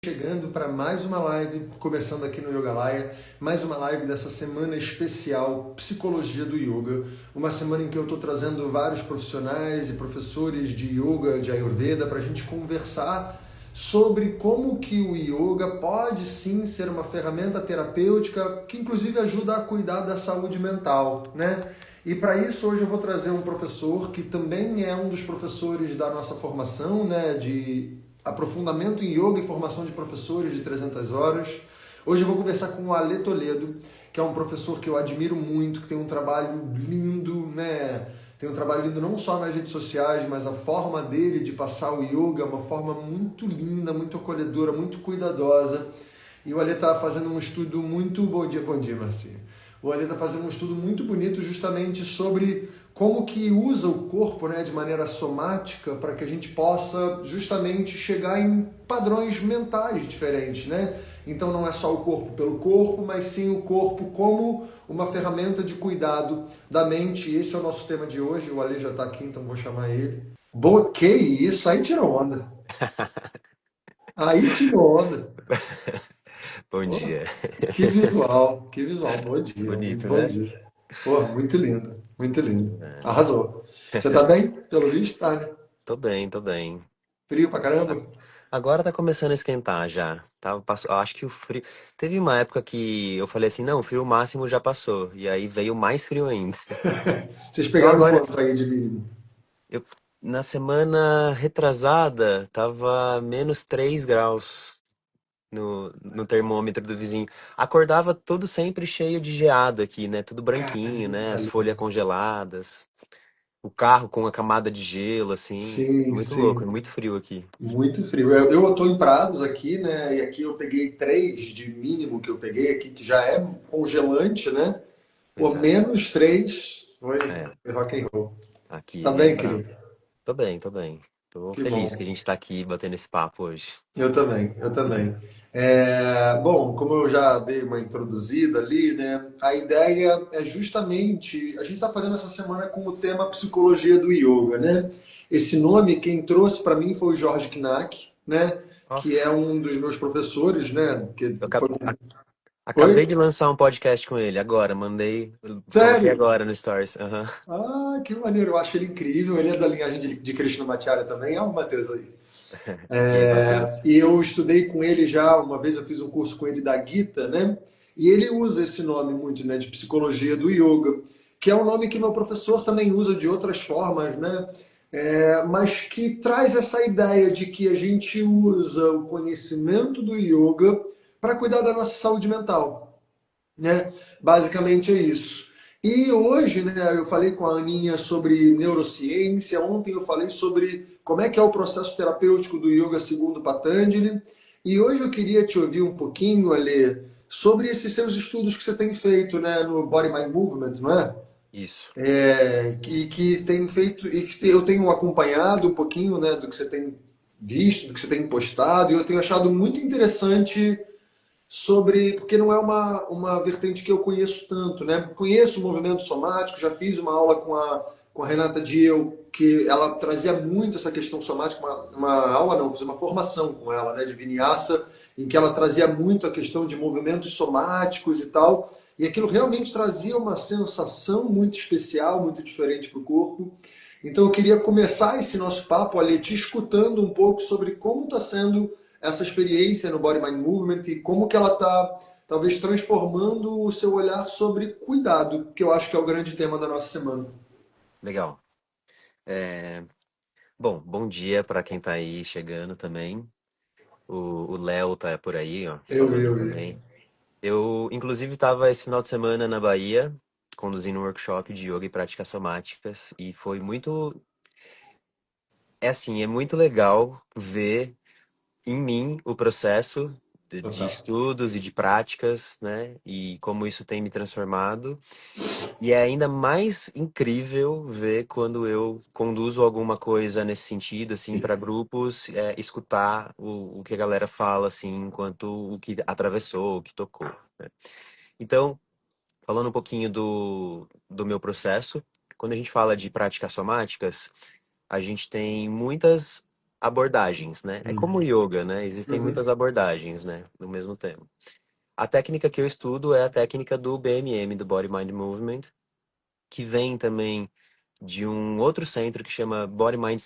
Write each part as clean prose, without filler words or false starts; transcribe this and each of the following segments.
Chegando para mais uma live, começando aqui no Yogalaya, mais uma live dessa semana especial Psicologia do Yoga, uma semana em que eu estou trazendo vários profissionais e professores de Yoga, de Ayurveda, para a gente conversar sobre como que o Yoga pode sim ser uma ferramenta terapêutica que inclusive ajuda a cuidar da saúde mental, né? E para isso hoje eu vou trazer um professor que também é um dos professores da nossa formação, né, de aprofundamento em yoga e formação de professores de 300 horas. Hoje eu vou conversar com o Ale Toledo, que é um professor que eu admiro muito, que tem um trabalho lindo, né? Tem um trabalho lindo não só nas redes sociais, mas a forma dele de passar o yoga é uma forma muito linda, muito acolhedora, muito cuidadosa. E o Ale está fazendo um estudo muito... Bom dia, Marcinha. O Ale está fazendo um estudo muito bonito justamente sobre como que usa o corpo, né, de maneira somática para que a gente possa justamente chegar em padrões mentais diferentes, né? Então não é só o corpo pelo corpo, mas sim o corpo como uma ferramenta de cuidado da mente. Esse é o nosso tema de hoje. O Ale já está aqui, então vou chamar ele. Boa, que isso? Aí tirou onda. Aí tirou onda. Bom Porra, dia. que visual. Bom dia, muito Bonito, bom né? dia. Pô, muito lindo, muito lindo. É. Arrasou. Você tá bem? Pelo visto, tá, né? Tô bem, tô bem. Frio pra caramba? A- Agora tá começando a esquentar já. Tá, passou, acho que o frio. Teve uma época que eu falei assim, não, o frio máximo já passou. E aí veio mais frio ainda. Vocês Então pegaram agora, quanto aí de mínimo? eu, na semana retrasada, tava -3 graus no termômetro do vizinho. Acordava tudo sempre cheio de geada aqui, né? Tudo branquinho, né? As folhas Caralho. congeladas. O carro com a camada de gelo, assim. Sim, Muito louco, é sim. muito frio aqui. Muito frio. Eu tô em Prados aqui, né? E aqui eu peguei 3 de mínimo que eu peguei aqui, que já é congelante, né? Pô, Pois é, -3 foi é. rock and roll. Você tá Aqui é bem, bravo. querido? Tô bem, tô bem. Tô Que feliz que a bom. gente tá aqui batendo esse papo hoje. Eu também, eu também. Bom, como eu já dei uma introduzida ali, né? A ideia é justamente a gente está fazendo essa semana com o tema psicologia do yoga, né? Esse nome quem trouxe para mim foi o Jorge Knack, né? Ó, Que é um dos meus professores, né? Que eu foi... acabei Oi? de lançar um podcast com ele agora, mandei, coloquei Sério? agora no Stories. Aham. Ah, que maneiro! Eu acho ele incrível. Ele é da linhagem de Krishnamacharya também. É o Matheus aí. E aí, Matheus? E eu estudei com ele já, uma vez eu fiz um curso com ele da Gita, né? E ele usa esse nome muito, né, de psicologia do yoga, que é um nome que meu professor também usa de outras formas, né? Mas que traz essa ideia de que a gente usa o conhecimento do yoga para cuidar da nossa saúde mental, né? Basicamente é isso. E hoje, né, eu falei com a Aninha sobre neurociência, ontem eu falei sobre como é que é o processo terapêutico do yoga segundo Patanjali, e hoje eu queria te ouvir um pouquinho, Ale, sobre esses seus estudos que você tem feito, né, no Body Mind Movement, não é? Isso. Que tem feito e eu tenho acompanhado um pouquinho, né, do que você tem visto, do que você tem postado, e eu tenho achado muito interessante sobre, porque não é uma vertente que eu conheço tanto, né? Conheço o movimento somático, já fiz uma aula com a Renata Diel, que ela trazia muito essa questão somática, uma aula não, fiz uma formação com ela, né, de Vinyasa, em que ela trazia muito a questão de movimentos somáticos e tal, e aquilo realmente trazia uma sensação muito especial, muito diferente para o corpo. Então eu queria começar esse nosso papo ali te escutando um pouco sobre como está sendo essa experiência no Body Mind Movement e como que ela está talvez transformando o seu olhar sobre cuidado, que eu acho que é o grande tema da nossa semana. Legal. É, bom, bom dia pra quem tá aí chegando também. O Léo tá por aí, ó, Eu vi, falando eu vi. também. Eu, inclusive, estava esse final de semana na Bahia, conduzindo um workshop de yoga e práticas somáticas, e foi muito, é assim, é muito legal ver em mim o processo de Total. estudos e de práticas, né? E como isso tem me transformado. E é ainda mais incrível ver quando eu conduzo alguma coisa nesse sentido, assim, para grupos, escutar o que a galera fala, assim, enquanto o que atravessou, o que tocou, né? Então, falando um pouquinho do meu processo, quando a gente fala de práticas somáticas, a gente tem muitas. abordagens, né? É como o Uhum. yoga, né? Existem muitas Uhum. abordagens, né? No mesmo tempo. A técnica que eu estudo é a técnica do BMM, do Body Mind Movement, que vem também de um outro centro que chama Body Uhum. Mind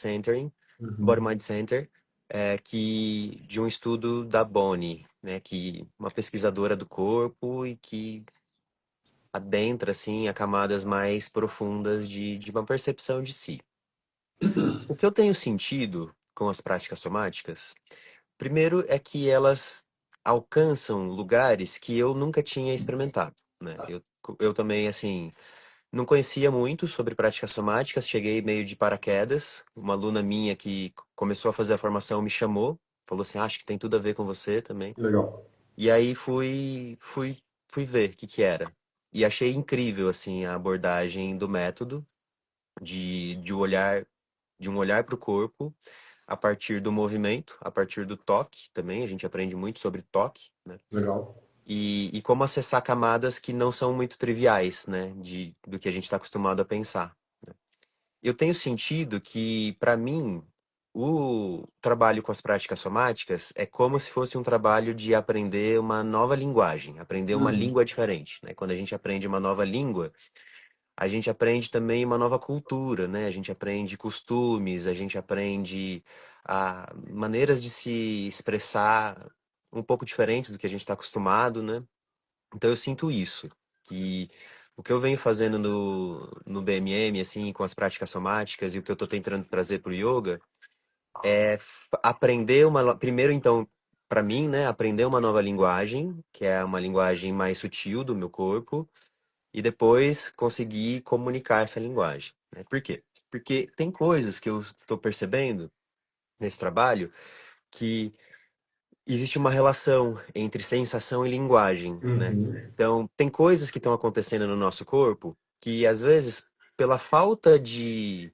Center, que de um estudo da Bonnie, né? Que uma pesquisadora do corpo e que adentra assim a camadas mais profundas de uma percepção de si. O que eu tenho sentido com as práticas somáticas, primeiro é que elas alcançam lugares que eu nunca tinha experimentado, né? Eu também, assim, não conhecia muito sobre práticas somáticas, cheguei meio de paraquedas. Uma aluna minha que começou a fazer a formação me chamou, falou assim, acho que tem tudo a ver com você também. Legal. E aí fui ver o que que era. E achei incrível, assim, a abordagem do método, de olhar, de um olhar para o corpo, a partir do movimento, a partir do toque também, a gente aprende muito sobre toque, né? Legal. E como acessar camadas que não são muito triviais, né? Do que a gente está acostumado a pensar. Eu tenho sentido que, para mim, o trabalho com as práticas somáticas é como se fosse um trabalho de aprender uma nova linguagem, aprender uma Uhum. língua diferente, né? Quando a gente aprende uma nova língua, a gente aprende também uma nova cultura, né? A gente aprende costumes, a gente aprende maneiras de se expressar um pouco diferentes do que a gente está acostumado, né? Então eu sinto isso, que o que eu venho fazendo no BMM, assim, com as práticas somáticas e o que eu estou tentando trazer para o yoga é aprender primeiro então, para mim, né, aprender uma nova linguagem, que é uma linguagem mais sutil do meu corpo, e depois conseguir comunicar essa linguagem, né? Por quê? Porque tem coisas que eu estou percebendo nesse trabalho que existe uma relação entre sensação e linguagem, né? Uhum. Então, tem coisas que estão acontecendo no nosso corpo que, às vezes, pela falta de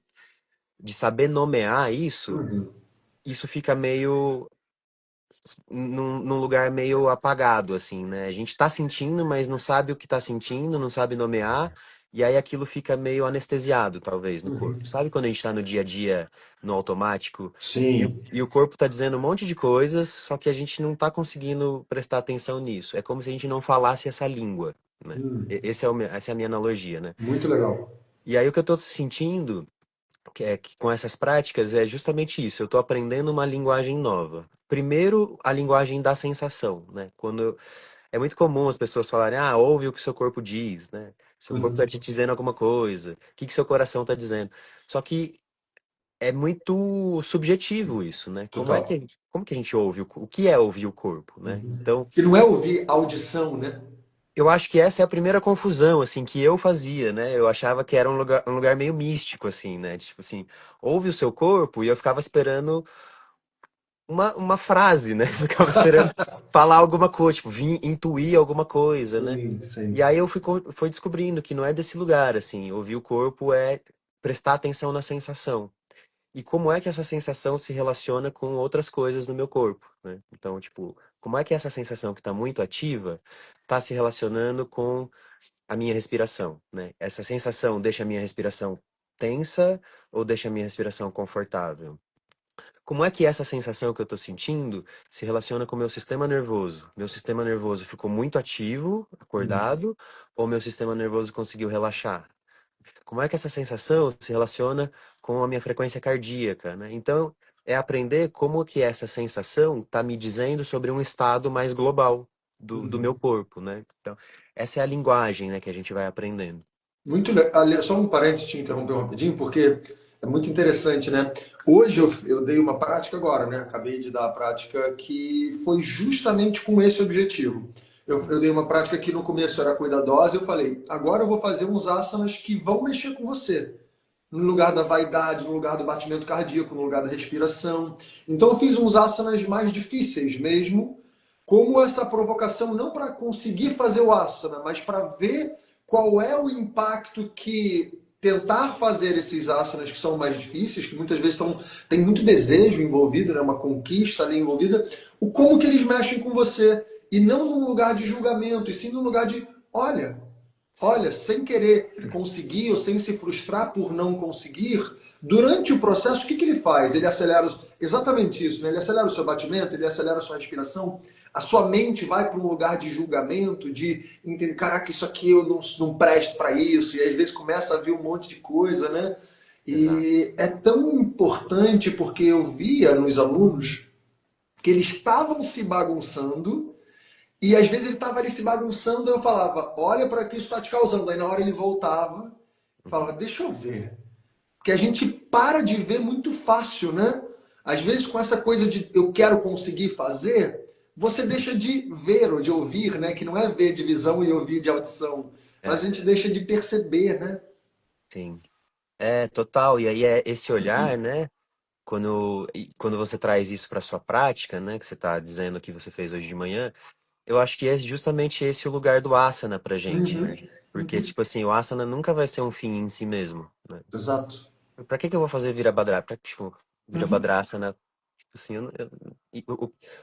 saber nomear isso, Uhum. isso fica meio num lugar meio apagado, assim, né? A gente tá sentindo, mas não sabe o que tá sentindo, não sabe nomear, e aí aquilo fica meio anestesiado, talvez, no Uhum. corpo. Sabe quando a gente tá no dia a dia, no automático, Sim. e o corpo tá dizendo um monte de coisas, só que a gente não tá conseguindo prestar atenção nisso. É como se a gente não falasse essa língua, né? Essa é a minha analogia, né? Muito legal. E aí o que eu tô sentindo que com essas práticas é justamente isso. Eu estou aprendendo uma linguagem nova. Primeiro, a linguagem da sensação, né? É muito comum as pessoas falarem, ouve o que seu corpo diz, né? Seu corpo está Uhum. te dizendo alguma coisa. O que que seu coração está dizendo? Só que é muito subjetivo isso, né? Total. Como que a gente ouve o que é ouvir o corpo, né? Uhum. Então, E não é ouvir audição, né? eu acho que essa é a primeira confusão, assim, que eu fazia, né? Eu achava que era um lugar meio místico, assim, né? Tipo assim, ouve o seu corpo e eu ficava esperando uma frase, né? Eu ficava esperando falar alguma coisa, tipo, vir intuir alguma coisa, né? Sim, E sim. aí eu fui descobrindo que não é desse lugar, assim. Ouvir o corpo é prestar atenção na sensação. E como é que essa sensação se relaciona com outras coisas no meu corpo, né? Então, tipo, como é que essa sensação que está muito ativa está se relacionando com a minha respiração, né? Essa sensação deixa a minha respiração tensa ou deixa a minha respiração confortável? Como é que essa sensação que eu estou sentindo se relaciona com o meu sistema nervoso? Meu sistema nervoso ficou muito ativo, Uhum. acordado, ou meu sistema nervoso conseguiu relaxar? Como é que essa sensação se relaciona com a minha frequência cardíaca, né? Então, é aprender como que essa sensação está me dizendo sobre um estado mais global do meu Uhum. corpo, né? Então, essa é a linguagem, né, que a gente vai aprendendo. Só um parênteses te interromper um rapidinho, porque é muito interessante, né? Hoje eu dei uma prática agora, né? Acabei de dar a prática que foi justamente com esse objetivo. Eu dei uma prática que no começo era cuidadosa, eu falei, agora eu vou fazer uns asanas que vão mexer com você. No lugar da vaidade, no lugar do batimento cardíaco, no lugar da respiração. Então eu fiz uns asanas mais difíceis mesmo, como essa provocação, não para conseguir fazer o asana, mas para ver qual é o impacto que tentar fazer esses asanas que são mais difíceis, que muitas vezes tem muito desejo envolvido, né? Uma conquista ali envolvida, o como que eles mexem com você. E não num lugar de julgamento, e sim num lugar de, olha, olha, sem querer conseguir ou sem se frustrar por não conseguir, durante o processo, o que ele faz? Ele acelera exatamente isso, né? Ele acelera o seu batimento, ele acelera a sua respiração, a sua mente vai para um lugar de julgamento, de entender, caraca, isso aqui eu não presto para isso, e às vezes começa a vir um monte de coisa, né? Exato. E é tão importante porque eu via nos alunos que eles estavam se bagunçando e às vezes ele estava ali se bagunçando, eu falava, olha para que isso está te causando. Aí na hora ele voltava e falava, Uhum. deixa eu ver. Porque a gente para de ver muito fácil, né? Às vezes com essa coisa de eu quero conseguir fazer, você deixa de ver ou de ouvir, né? Que não é ver de visão e ouvir de audição. Mas a É, gente deixa de perceber, né? sim. É, total. E aí é esse olhar, né? Quando você traz isso para sua prática, né? Que você está dizendo que você fez hoje de manhã, eu acho que é justamente esse o lugar do asana pra gente, Uhum, né? Porque, uhum. tipo assim, o asana nunca vai ser um fim em si mesmo, né? Exato. Pra que eu vou fazer Virabhadra? Tipo, Uhum, Virabhadrasana, tipo assim,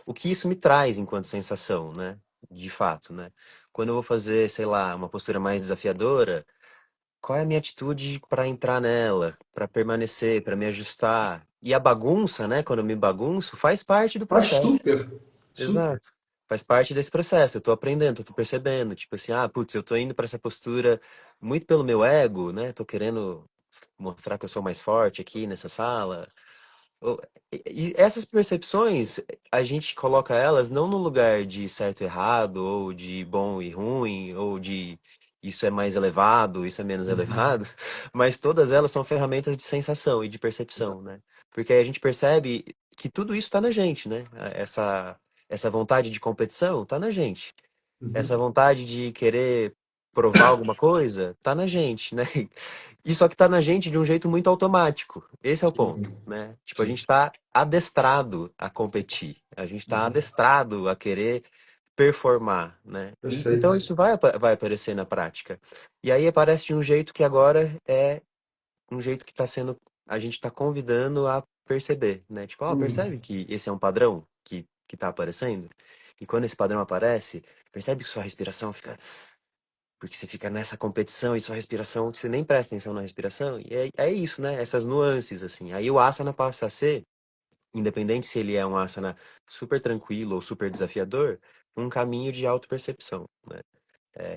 o que isso me traz enquanto sensação, né? De fato, né? Quando eu vou fazer, sei lá, uma postura mais desafiadora, qual é a minha atitude para entrar nela, para permanecer, para me ajustar? E a bagunça, né? Quando eu me bagunço, faz parte do faz processo. super, super. Exato. Faz parte desse processo. Eu tô aprendendo, eu tô percebendo. Tipo assim, ah, putz, eu tô indo para essa postura muito pelo meu ego, né? Tô querendo mostrar que eu sou mais forte aqui nessa sala. Ou- e essas percepções, a gente coloca elas não no lugar de certo e errado, ou de bom e ruim, ou de isso é mais elevado, isso é menos Uhum. elevado, mas todas elas são ferramentas de sensação e de percepção, né? Porque aí a gente percebe que tudo isso está na gente, né? Essa vontade de competição está na gente. Essa Uhum. vontade de querer provar alguma coisa tá na gente, né? E só que tá na gente de um jeito muito automático. Esse é o ponto, Sim, né? Tipo, a sim. gente tá adestrado a competir. A gente tá Uhum. adestrado a querer performar, né? Então Perfeito. isso vai aparecer na prática. E aí aparece de um jeito que agora é um jeito que tá sendo, a gente tá convidando a perceber, né? Tipo, ó, Uhum. percebe que esse é um padrão que tá aparecendo? E quando esse padrão aparece, percebe que sua respiração fica. Porque você fica nessa competição e sua respiração, você nem presta atenção na respiração. E é isso, né? Essas nuances, assim. Aí o asana passa a ser, independente se ele é um asana super tranquilo ou super desafiador, um caminho de autopercepção, né?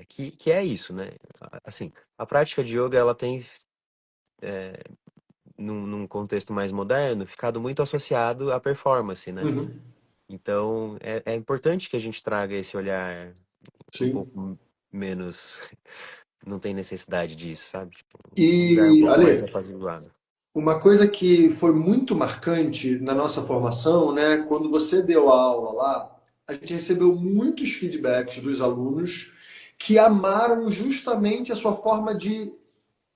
Que é isso, né? Assim, a prática de yoga, ela tem, num contexto mais moderno, ficado muito associado à performance, né? Uhum. Então, é importante que a gente traga esse olhar um Sim. pouco menos. Não tem necessidade disso, sabe? Tipo, um lugar um E, pouco mais Ale, apaziguado. uma coisa que foi muito marcante na nossa formação, né? Quando você deu a aula lá, a gente recebeu muitos feedbacks dos alunos que amaram justamente a sua forma de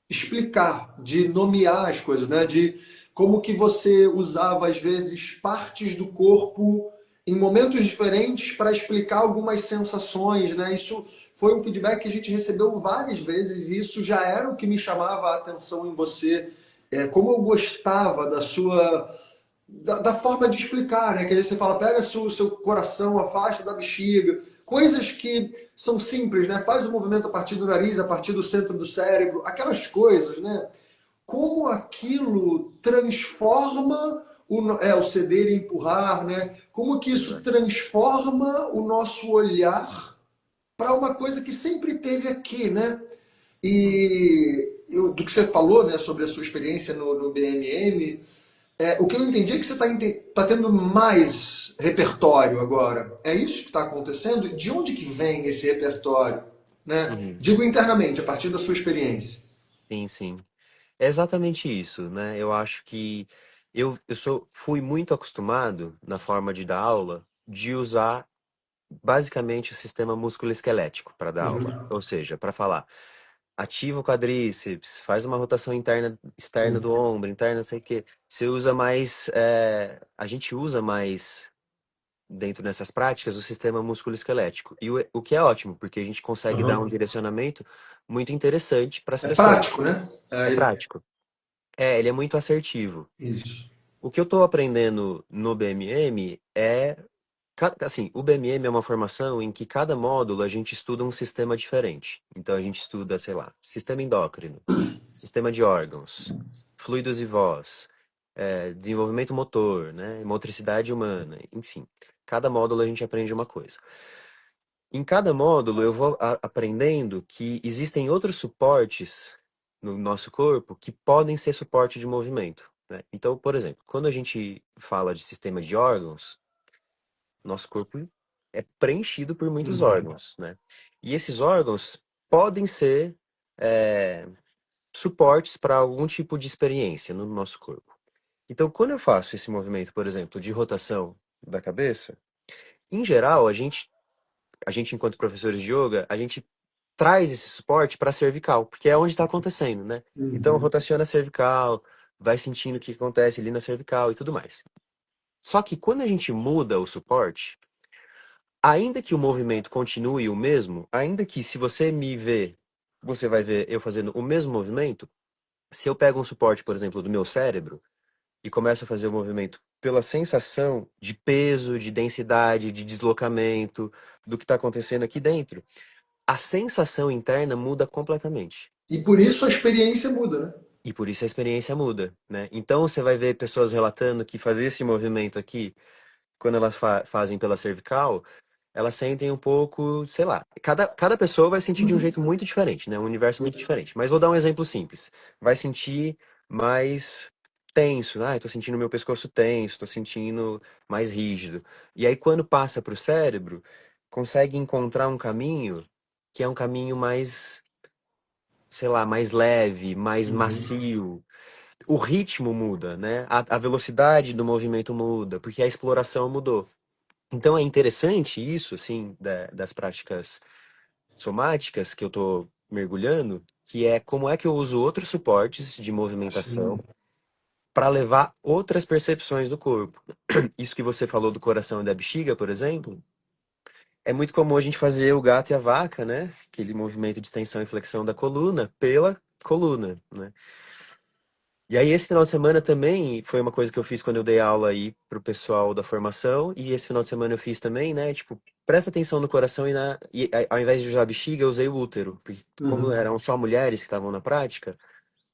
explicar, de nomear as coisas, né? De como que você usava às vezes partes do corpo em momentos diferentes para explicar algumas sensações, né? Isso foi um feedback que a gente recebeu várias vezes e isso já era o que me chamava a atenção em você. Como eu gostava da sua da forma de explicar, né? Que aí você fala, pega seu coração, afasta da bexiga, coisas que são simples, né? Faz o movimento a partir do nariz, a partir do centro do cérebro, aquelas coisas, né? Como aquilo transforma o ceder e empurrar, né? Como que isso Exato. transforma o nosso olhar para uma coisa que sempre teve aqui, né? Uhum. Do que você falou, né, sobre a sua experiência no BMM, o que eu entendi é que você está tendo mais repertório agora. É isso que está acontecendo? De onde que vem esse repertório? Né? Uhum. Digo internamente, a partir da sua experiência. Sim, sim. É exatamente isso, né? Eu acho que fui muito acostumado, na forma de dar aula, de usar basicamente o sistema músculo-esquelético para dar aula. Uhum. Ou seja, para falar, ativa o quadríceps, faz uma rotação interna, externa do Uhum. ombro, interna, não sei o quê. Você usa mais, a gente usa mais dentro dessas práticas o sistema músculo-esquelético. E o que é ótimo, porque a gente consegue dar um Uhum. direcionamento muito interessante para as É pessoas. prático, né? É prático. Ele é muito assertivo. Isso. O que eu estou aprendendo no BMM é Assim, o BMM é uma formação em que cada módulo a gente estuda um sistema diferente. Então a gente estuda, sei lá, sistema endócrino, sistema de órgãos, fluidos e voz, desenvolvimento motor, né, motricidade humana, enfim. Cada módulo a gente aprende uma coisa. Em cada módulo eu vou aprendendo que existem outros suportes no nosso corpo que podem ser suporte de movimento, né? Então, por exemplo, quando a gente fala de sistema de órgãos, nosso corpo é preenchido por muitos Uhum. órgãos, né? E esses órgãos podem ser é, suportes para algum tipo de experiência no nosso corpo. Então, quando eu faço esse movimento, por exemplo, de rotação da cabeça, em geral, a gente enquanto professores de yoga, a gente traz esse suporte para a cervical, porque é onde está acontecendo, né? Então, Uhum. rotaciona a cervical, vai sentindo o que acontece ali na cervical e tudo mais. Só que quando a gente muda o suporte, ainda que o movimento continue o mesmo, ainda que se você me ver, você vai ver eu fazendo o mesmo movimento, se eu pego um suporte, por exemplo, do meu cérebro e começo a fazer o movimento pela sensação de peso, de densidade, de deslocamento, do que está acontecendo aqui dentro, a sensação interna muda completamente. E por isso a experiência muda, né? E por isso a experiência muda, né? Então você vai ver pessoas relatando que fazer esse movimento aqui, quando elas fazem pela cervical, elas sentem um pouco, sei lá, cada pessoa vai sentir de um jeito muito diferente, né? Um universo muito diferente. Mas vou dar um exemplo simples. Vai sentir mais tenso, ah, eu tô sentindo meu pescoço tenso, tô sentindo mais rígido. E aí quando passa para o cérebro, consegue encontrar um caminho que é um caminho mais, sei lá, mais leve, mais Uhum. macio. O ritmo muda, né? A velocidade do movimento muda, porque a exploração mudou. Então é interessante isso, assim, das práticas somáticas que eu tô mergulhando, que é como é que eu uso outros suportes de movimentação Sim. para levar outras percepções do corpo. Isso que você falou do coração e da bexiga, por exemplo, é muito comum a gente fazer o gato e a vaca, né? Aquele movimento de extensão e flexão da coluna pela coluna, né? E aí, esse final de semana também foi uma coisa que eu fiz quando eu dei aula aí pro pessoal da formação. E esse final de semana eu fiz também, né? Tipo, presta atenção no coração ao invés de usar a bexiga, eu usei o útero. Porque como Uhum. eram só mulheres que estavam na prática,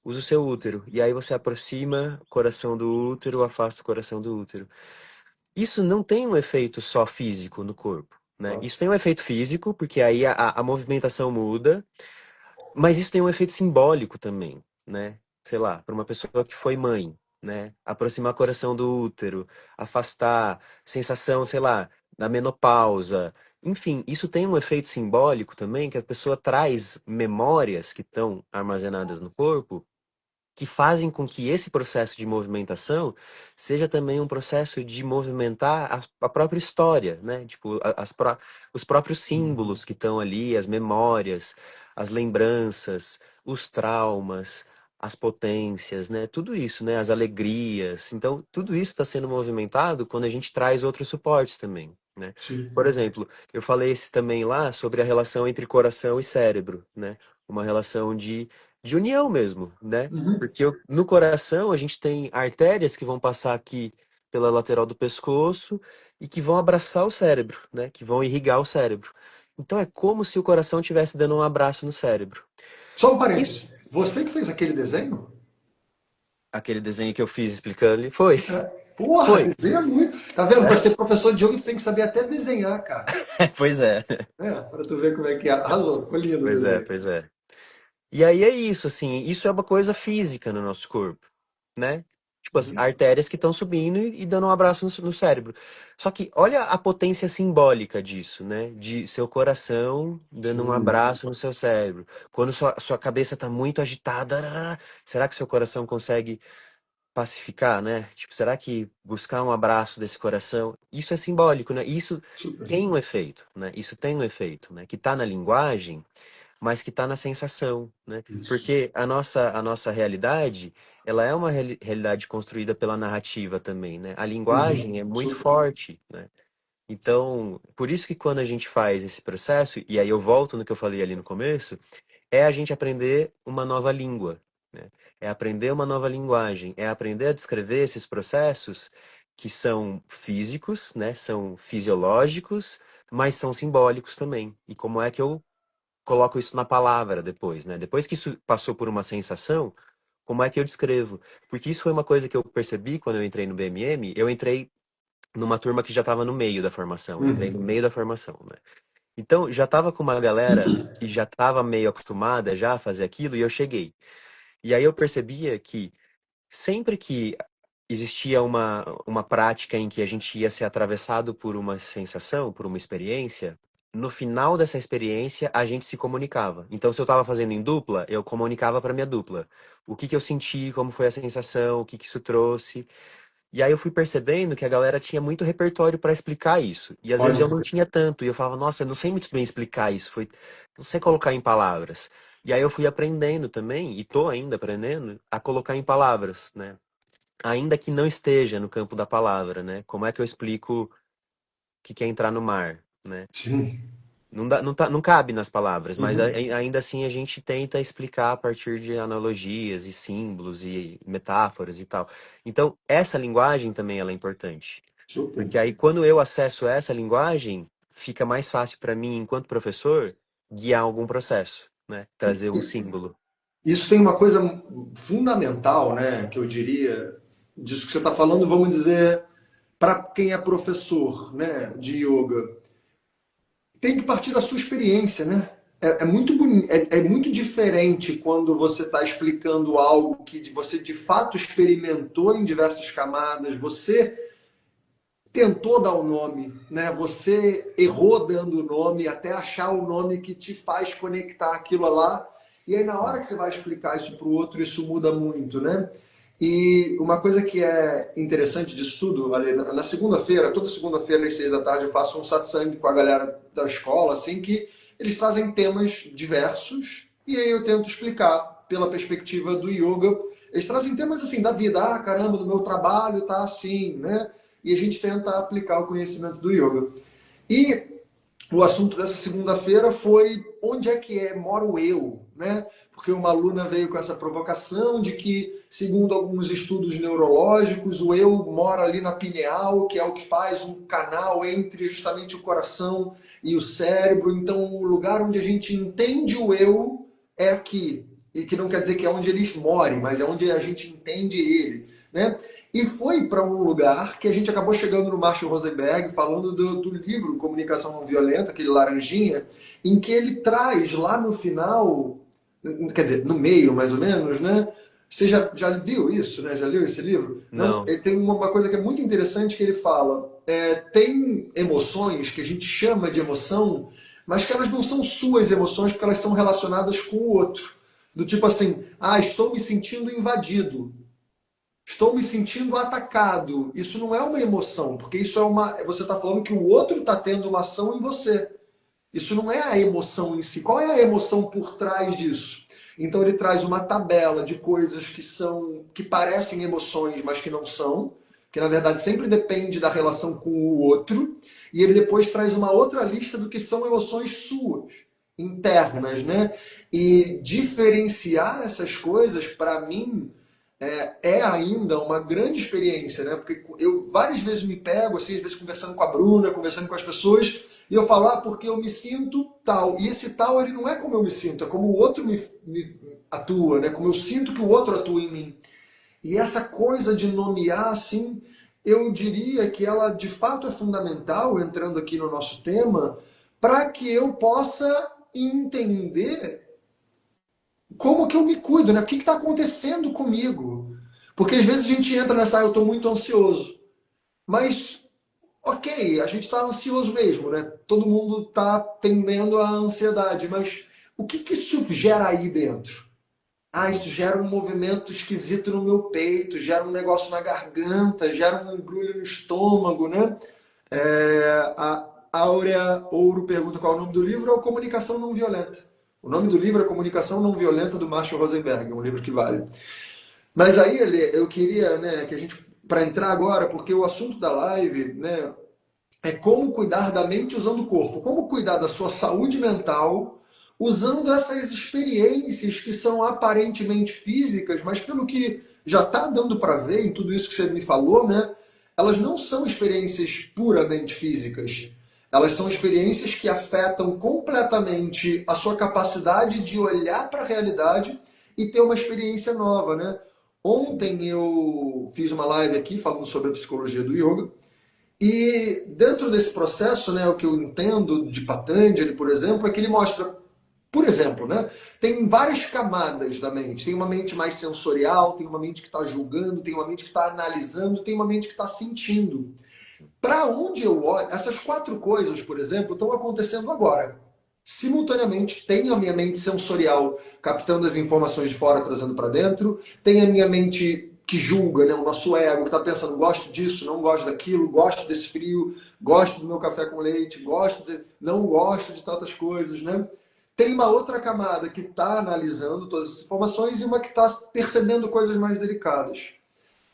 usa o seu útero. E aí você aproxima o coração do útero, afasta o coração do útero. Isso não tem um efeito só físico no corpo, né? Claro. Isso tem um efeito físico, porque aí a movimentação muda. Mas isso tem um efeito simbólico também, né? Sei lá, para uma pessoa que foi mãe, né? Aproximar o coração do útero, afastar, sensação, sei lá, da menopausa. Enfim, isso tem um efeito simbólico também, que a pessoa traz memórias que estão armazenadas no corpo que fazem com que esse processo de movimentação seja também um processo de movimentar a própria história, né? Tipo, os próprios Uhum. símbolos que estão ali, as memórias, as lembranças, os traumas, as potências, né? Tudo isso, né? As alegrias. Então, tudo isso está sendo movimentado quando a gente traz outros suportes também, né? Por Sim. exemplo, eu falei esse também lá sobre a relação entre coração e cérebro, né? Uma relação de união mesmo, né? Uhum. Porque no coração a gente tem artérias que vão passar aqui pela lateral do pescoço e que vão abraçar o cérebro, né? Que vão irrigar o cérebro. Então é como se o coração estivesse dando um abraço no cérebro. Só um Isso, parêntese. Você que fez aquele desenho? aquele desenho que eu fiz explicando, ele foi. É. Porra, Foi. desenha muito. Tá vendo? Para ser professor de yoga, tu tem que saber até desenhar, cara. Pois é. É, para tu ver como é que é. Arrasou, ficou lindo o Pois é, desenho. pois é. E aí é isso, assim, isso é uma coisa física no nosso corpo, né? Tipo, as Uhum. artérias que estão subindo e dando um abraço no cérebro. Só que olha a potência simbólica disso, né? De seu coração dando um Sim. abraço no seu cérebro. Quando sua cabeça está muito agitada, será que seu coração consegue pacificar, né? Tipo, será que buscar um abraço desse coração, isso é simbólico, né? Isso Super. tem um efeito, né? Isso tem um efeito, né? Que está na linguagem mas que está na sensação, né? Isso. Porque a nossa realidade, ela é uma realidade construída pela narrativa também, né? A Uhum. linguagem é muito Super. forte, né? Então, por isso que quando a gente faz esse processo, e aí eu volto no que eu falei ali no começo, é a gente aprender uma nova língua, né? É aprender uma nova linguagem, é aprender a descrever esses processos que são físicos, né? São fisiológicos, mas são simbólicos também. E como é que eu coloco isso na palavra depois, né? Depois que isso passou por uma sensação, como é que eu descrevo? Porque isso foi uma coisa que eu percebi quando eu entrei no BMM. Eu entrei numa turma que já estava no meio da formação. Eu entrei no Uhum. meio da formação, né? Então, já estava com uma galera que já estava meio acostumada já a fazer aquilo e eu cheguei. E aí eu percebia que sempre que existia uma prática em que a gente ia ser atravessado por uma sensação, por uma experiência, no final dessa experiência a gente se comunicava. Então, se eu estava fazendo em dupla, eu comunicava para minha dupla. O que que eu senti, como foi a sensação, o que que isso trouxe. E aí eu fui percebendo que a galera tinha muito repertório para explicar isso. E às vezes Pode eu não crer. tinha tanto. E eu falava, nossa, eu não sei muito bem explicar isso. Não sei colocar em palavras. E aí eu fui aprendendo também, e tô ainda aprendendo, a colocar em palavras, né? Ainda que não esteja no campo da palavra, né? Como é que eu explico o que que é entrar no mar, né? Sim. Não dá, não cabe nas palavras, mas Uhum. ainda assim a gente tenta explicar a partir de analogias e símbolos e metáforas e tal. Então, essa linguagem também ela é importante. Super. Porque aí, quando eu acesso essa linguagem, fica mais fácil para mim, enquanto professor, guiar algum processo, né? E- Trazer um e- símbolo. Isso tem uma coisa fundamental, né, que eu diria, disso que você está falando, vamos dizer, para quem é professor, né, de yoga. Tem que partir da sua experiência, né? É muito é muito diferente quando você está explicando algo que você de fato experimentou em diversas camadas, você tentou dar o nome, né? Você errou dando o nome até achar o nome que te faz conectar aquilo lá. E aí, na hora que você vai explicar isso para o outro, isso muda muito, né? E uma coisa que é interessante disso tudo, Ale, na segunda-feira, toda segunda-feira às 6 da tarde, eu faço um satsang com a galera da escola, assim, que eles trazem temas diversos, e aí eu tento explicar pela perspectiva do yoga. Eles trazem temas assim da vida, ah, caramba, do meu trabalho tá assim, né? E a gente tenta aplicar o conhecimento do yoga. E o assunto dessa segunda-feira foi onde é que mora o eu, né? Porque uma aluna veio com essa provocação de que, segundo alguns estudos neurológicos, o eu mora ali na pineal, que é o que faz um canal entre justamente o coração e o cérebro. Então, o lugar onde a gente entende o eu é aqui. E que não quer dizer que é onde ele more, mas é onde a gente entende ele, né? E foi para um lugar que a gente acabou chegando no Marshall Rosenberg, falando do livro Comunicação Não Violenta, aquele laranjinha, em que ele traz lá no final, quer dizer, no meio mais ou menos, né? Você já viu isso, né? Já leu esse livro? Não, Não. ele tem uma coisa que é muito interessante que ele fala. Tem emoções que a gente chama de emoção, mas que elas não são suas emoções porque elas são relacionadas com o outro. Do tipo assim, ah, estou me sentindo invadido. Estou me sentindo atacado. Isso não é uma emoção, porque isso é uma. Você está falando que o outro está tendo uma ação em você. Isso não é a emoção em si. Qual é a emoção por trás disso? Então ele traz uma tabela de coisas que parecem emoções, mas que não são, que na verdade sempre depende da relação com o outro, e ele depois traz uma outra lista do que são emoções suas, internas, né? E diferenciar essas coisas para mim é ainda uma grande experiência, né? Porque eu várias vezes me pego, assim, às vezes conversando com a Bruna, conversando com as pessoas, e eu falo, porque eu me sinto tal. E esse tal, ele não é como eu me sinto, é como o outro me atua, né? Como eu sinto que o outro atua em mim. E essa coisa de nomear, assim, eu diria que ela de fato é fundamental, entrando aqui no nosso tema, para que eu possa entender como que eu me cuido, né? O que está acontecendo comigo? Porque às vezes a gente entra nessa, eu estou muito ansioso. Mas, ok, a gente está ansioso mesmo, né? Todo mundo está tendendo à ansiedade, mas o que que isso gera aí dentro? Ah, isso gera um movimento esquisito no meu peito, gera um negócio na garganta, gera um embrulho no estômago, né? A Áurea Ouro pergunta qual é o nome do livro, é o Comunicação Não Violenta. O nome do livro é Comunicação Não Violenta, do Marshall Rosenberg, é um livro que vale. Mas aí, eu queria, né, que a gente, para entrar agora, porque o assunto da live, né, é como cuidar da mente usando o corpo, como cuidar da sua saúde mental usando essas experiências que são aparentemente físicas, mas pelo que já está dando para ver em tudo isso que você me falou, né, elas não são experiências puramente físicas. Elas são experiências que afetam completamente a sua capacidade de olhar para a realidade e ter uma experiência nova, né? Sim. Ontem eu fiz uma live aqui falando sobre a psicologia do yoga e dentro desse processo, né, o que eu entendo de Patanjali, por exemplo, é que ele mostra, por exemplo, né, tem várias camadas da mente. Tem uma mente mais sensorial, tem uma mente que está julgando, tem uma mente que está analisando, tem uma mente que está sentindo. Para onde eu olho, essas quatro coisas, por exemplo, estão acontecendo agora. Simultaneamente, tem a minha mente sensorial captando as informações de fora, trazendo para dentro, tem a minha mente que julga, né, o nosso ego, que está pensando, gosto disso, não gosto daquilo, gosto desse frio, gosto do meu café com leite, não gosto de tantas coisas, né? Tem uma outra camada que está analisando todas as informações e uma que está percebendo coisas mais delicadas.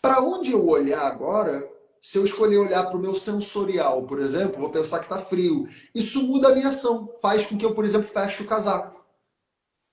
Para onde eu olhar agora, se eu escolher olhar para o meu sensorial, por exemplo, vou pensar que está frio. Isso muda a minha ação. Faz com que eu, por exemplo, feche o casaco.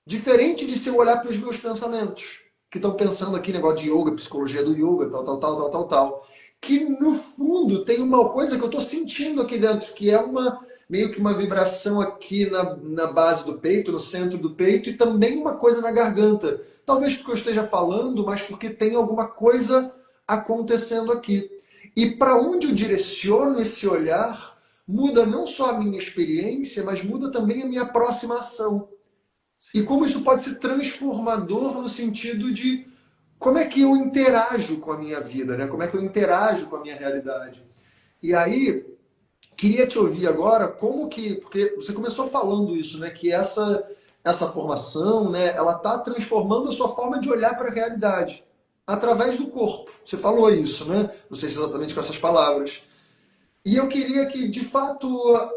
Diferente de se eu olhar para os meus pensamentos, que estão pensando aqui negócio de yoga, psicologia do yoga, tal, tal, tal, tal, tal, tal. Que no fundo tem uma coisa que eu estou sentindo aqui dentro, que é uma meio que uma vibração aqui na base do peito, no centro do peito, e também uma coisa na garganta. Talvez porque eu esteja falando, mas porque tem alguma coisa acontecendo aqui. E para onde eu direciono esse olhar, muda não só a minha experiência, mas muda também a minha próxima ação. E Sim. como isso pode ser transformador no sentido de como é que eu interajo com a minha vida, né? Como é que eu interajo com a minha realidade. E aí, queria te ouvir agora como que, porque você começou falando isso, né? Que essa formação, né? Ela está transformando a sua forma de olhar para a realidade através do corpo. Você falou isso, né? Não sei se exatamente com essas palavras. E eu queria que, de fato,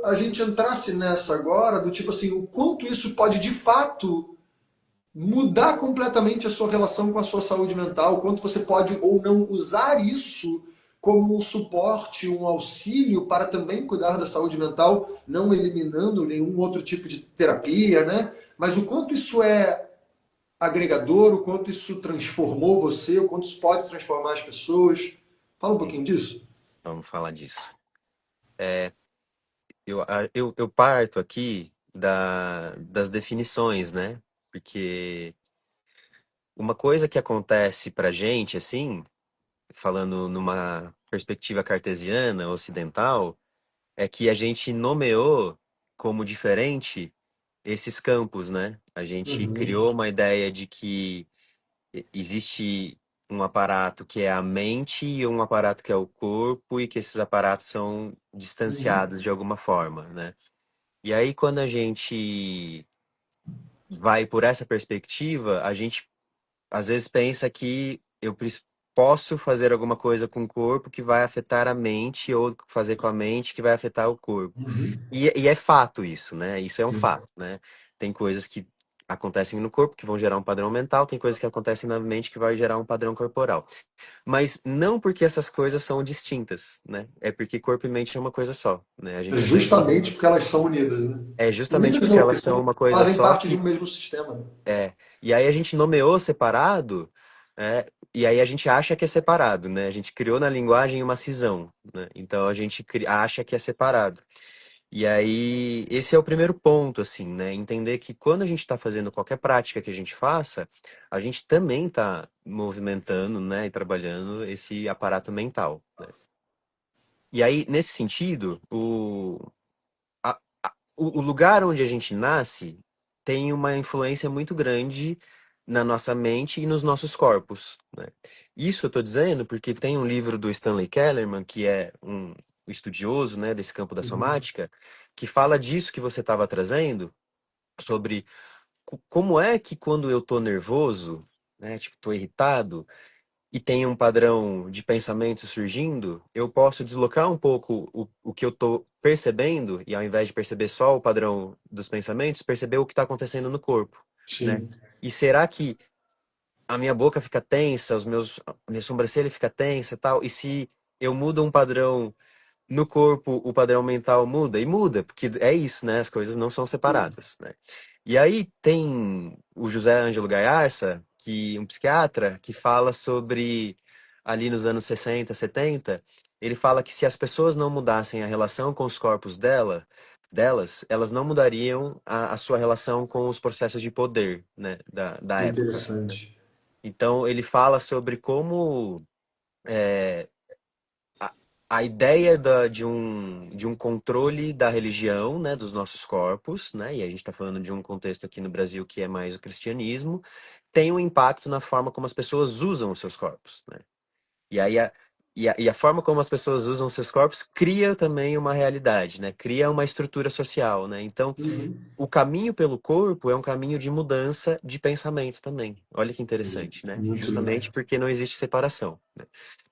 a gente entrasse nessa agora, do tipo assim, o quanto isso pode, de fato, mudar completamente a sua relação com a sua saúde mental, quanto você pode ou não usar isso como um suporte, um auxílio para também cuidar da saúde mental, não eliminando nenhum outro tipo de terapia, né? Mas o quanto isso é agregador, o quanto isso transformou você, o quanto isso pode transformar as pessoas. Fala um Sim. pouquinho disso. Vamos falar disso. Eu parto aqui das definições, né? Porque uma coisa que acontece pra gente, assim, falando numa perspectiva cartesiana, ocidental, é que a gente nomeou como diferente esses campos, né? A gente Uhum, criou uma ideia de que existe um aparato que é a mente e um aparato que é o corpo e que esses aparatos são uhum, distanciados de alguma forma, né? E aí, quando a gente vai por essa perspectiva, a gente às vezes pensa que posso fazer alguma coisa com o corpo que vai afetar a mente ou fazer com a mente que vai afetar o corpo. uhum. E é fato isso, né? Isso é um Sim. fato, né? Tem coisas que acontecem no corpo que vão gerar um padrão mental, tem coisas que acontecem na mente que vai gerar um padrão corporal. Mas não porque essas coisas são distintas, né? É porque corpo e mente é uma coisa só, né? A É gente às vezes justamente porque elas são unidas, né? é justamente Unidas porque não, elas porque são uma coisa fazem só parte de que um mesmo sistema. Né? e aí a gente nomeou separado, e aí a gente acha que é separado, né? A gente criou na linguagem uma cisão, né? Então a gente acha que é separado. E aí esse é o primeiro ponto, assim, né? Entender que quando a gente está fazendo qualquer prática que a gente faça, a gente também está movimentando, né? E trabalhando esse aparato mental, né? E aí, nesse sentido, o lugar onde a gente nasce tem uma influência muito grande na nossa mente e nos nossos corpos, né? Isso eu estou dizendo porque tem um livro do Stanley Kellerman, que é um estudioso, né, desse campo da Uhum. somática, que fala disso que você estava trazendo, sobre como é que quando eu estou nervoso, né, tipo, estou irritado, e tem um padrão de pensamento surgindo, eu posso deslocar um pouco o que eu estou percebendo, e ao invés de perceber só o padrão dos pensamentos, perceber o que está acontecendo no corpo, né? Sim. E será que a minha boca fica tensa, a minha sobrancelha fica tensa e tal? E se eu mudo um padrão no corpo, o padrão mental muda? E muda, porque é isso, né? As coisas não são separadas, né? E aí tem o José Ângelo Gaiarsa, um psiquiatra, que fala sobre ali nos anos 60, 70, ele fala que se as pessoas não mudassem a relação com os corpos delas, elas não mudariam a sua relação com os processos de poder, né, da época. Interessante. Então, ele fala sobre como a, a ideia de um controle da religião, né, dos nossos corpos, né, e a gente está falando de um contexto aqui no Brasil que é mais o cristianismo, tem um impacto na forma como as pessoas usam os seus corpos, né? E aí a forma como as pessoas usam os seus corpos cria também uma realidade, né? Cria uma estrutura social, né? Então, Uhum. o caminho pelo corpo é um caminho de mudança de pensamento também. Olha que interessante, né? Muito legal. Justamente porque não existe separação, né?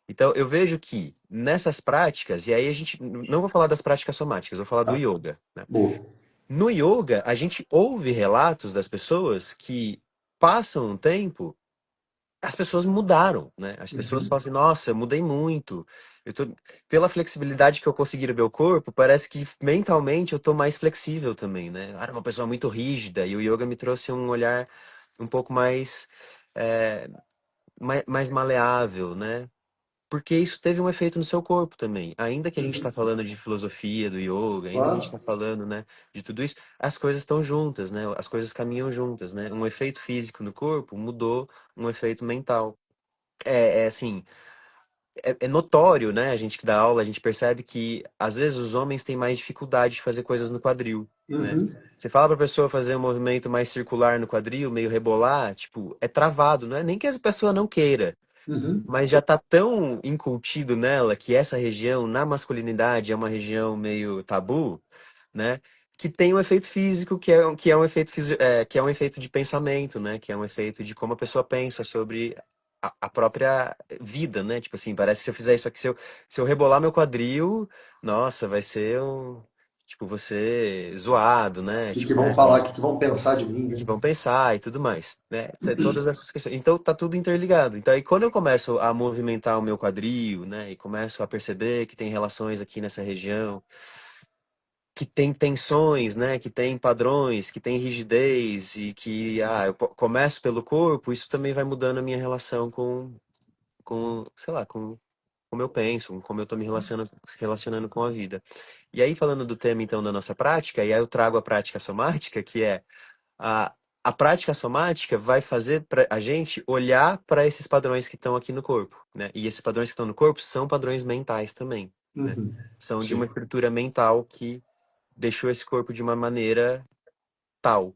Então, eu vejo que nessas práticas, e aí a gente não vou falar das práticas somáticas, vou falar do Tá. yoga, né? Boa. No yoga, a gente ouve relatos das pessoas que passam um tempo, as pessoas mudaram, né? As pessoas falam Uhum. assim, nossa, eu mudei muito. Eu tô... Pela flexibilidade que eu consegui no meu corpo, parece que mentalmente eu tô mais flexível também, né? Eu era uma pessoa muito rígida e o yoga me trouxe um olhar um pouco mais, é, mais maleável, né? Porque isso teve um efeito no seu corpo também. Ainda que a gente está Uhum. falando de filosofia, do yoga, ainda que a gente Claro. está falando, né, de tudo isso, as coisas estão juntas, né? As coisas caminham juntas, né? Um efeito físico no corpo mudou um efeito mental. É assim, é notório, né? A gente que dá aula, a gente percebe que às vezes os homens têm mais dificuldade de fazer coisas no quadril, né? Uhum. Você fala pra pessoa fazer um movimento mais circular no quadril, meio rebolar, tipo, é travado, não é nem que a pessoa não queira, Uhum. mas já tá tão incutido nela que essa região, na masculinidade, é uma região meio tabu, né? Que tem um efeito físico, que é um efeito, que é um efeito de pensamento, né? Que é um efeito de como a pessoa pensa sobre a própria vida, né? Tipo assim, parece que se eu fizer isso aqui, se eu rebolar meu quadril, nossa, vai ser um. Tipo, você zoado, né? Que Tipo, vão falar, o que vão pensar de mim, que né? vão pensar e tudo mais, né? Todas essas questões. Então tá tudo interligado. Então aí quando eu começo a movimentar o meu quadril, né, e começo a perceber que tem relações aqui nessa região, que tem tensões, né, que tem padrões, que tem rigidez e que eu começo pelo corpo, isso também vai mudando a minha relação sei lá, com como eu penso, com como eu tô me relacionando com a vida. E aí falando do tema então da nossa prática, e aí eu trago a prática somática, que é a, a prática somática vai fazer a gente olhar para esses padrões que estão aqui no corpo, né? E esses padrões que estão no corpo são padrões mentais também, né? Uhum. São de uma Sim. estrutura mental que deixou esse corpo de uma maneira tal.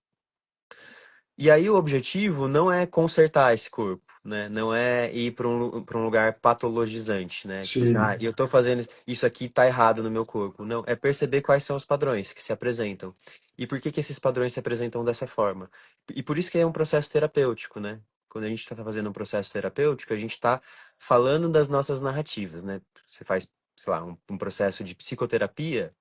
E aí o objetivo não é consertar esse corpo, né? Não é ir para um lugar patologizante, né? Tipo assim, Sim. eu tô fazendo isso aqui tá errado no meu corpo. Não, é perceber quais são os padrões que se apresentam. E por que que esses padrões se apresentam dessa forma. E por isso que é um processo terapêutico, né? Quando a gente está fazendo um processo terapêutico, a gente está falando das nossas narrativas, né? Você faz, sei lá, um processo de psicoterapia,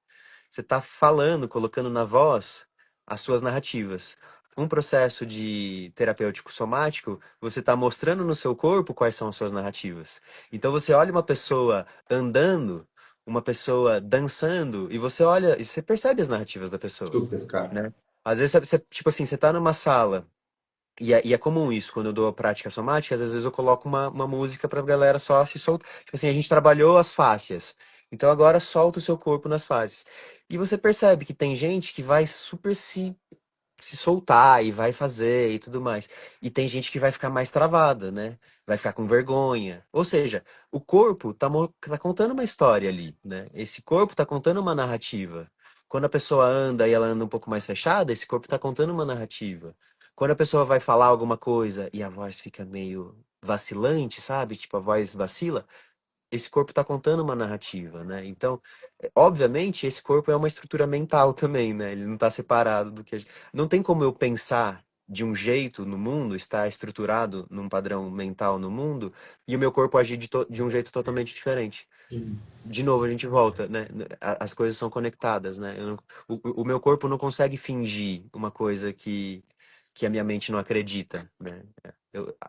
você está falando, colocando na voz as suas narrativas. Um processo de terapêutico somático, você está mostrando no seu corpo quais são as suas narrativas. Então você olha uma pessoa andando, uma pessoa dançando, e você olha e você percebe as narrativas da pessoa, Super, cara. né? Às vezes, tipo assim, você tá numa sala, e é comum isso, quando eu dou a prática somática, às vezes eu coloco uma música pra galera só se soltar. Tipo assim, a gente trabalhou as fáscias. Então agora solta o seu corpo nas faces. E você percebe que tem gente que vai super se soltar e vai fazer e tudo mais. E tem gente que vai ficar mais travada, né? Vai ficar com vergonha. Ou seja, o corpo tá contando uma história ali, né? Esse corpo tá contando uma narrativa. Quando a pessoa anda e ela anda um pouco mais fechada, esse corpo tá contando uma narrativa. Quando a pessoa vai falar alguma coisa e a voz fica meio vacilante, sabe? Tipo, a voz vacila, esse corpo está contando uma narrativa, né? Então, obviamente, esse corpo é uma estrutura mental também, né? Ele não está separado do que a gente... Não tem como eu pensar de um jeito no mundo, estar estruturado num padrão mental no mundo, e o meu corpo agir de um jeito totalmente diferente. Sim. De novo, a gente volta, né? As coisas são conectadas, né? O meu corpo não consegue fingir uma coisa que a minha mente não acredita, né?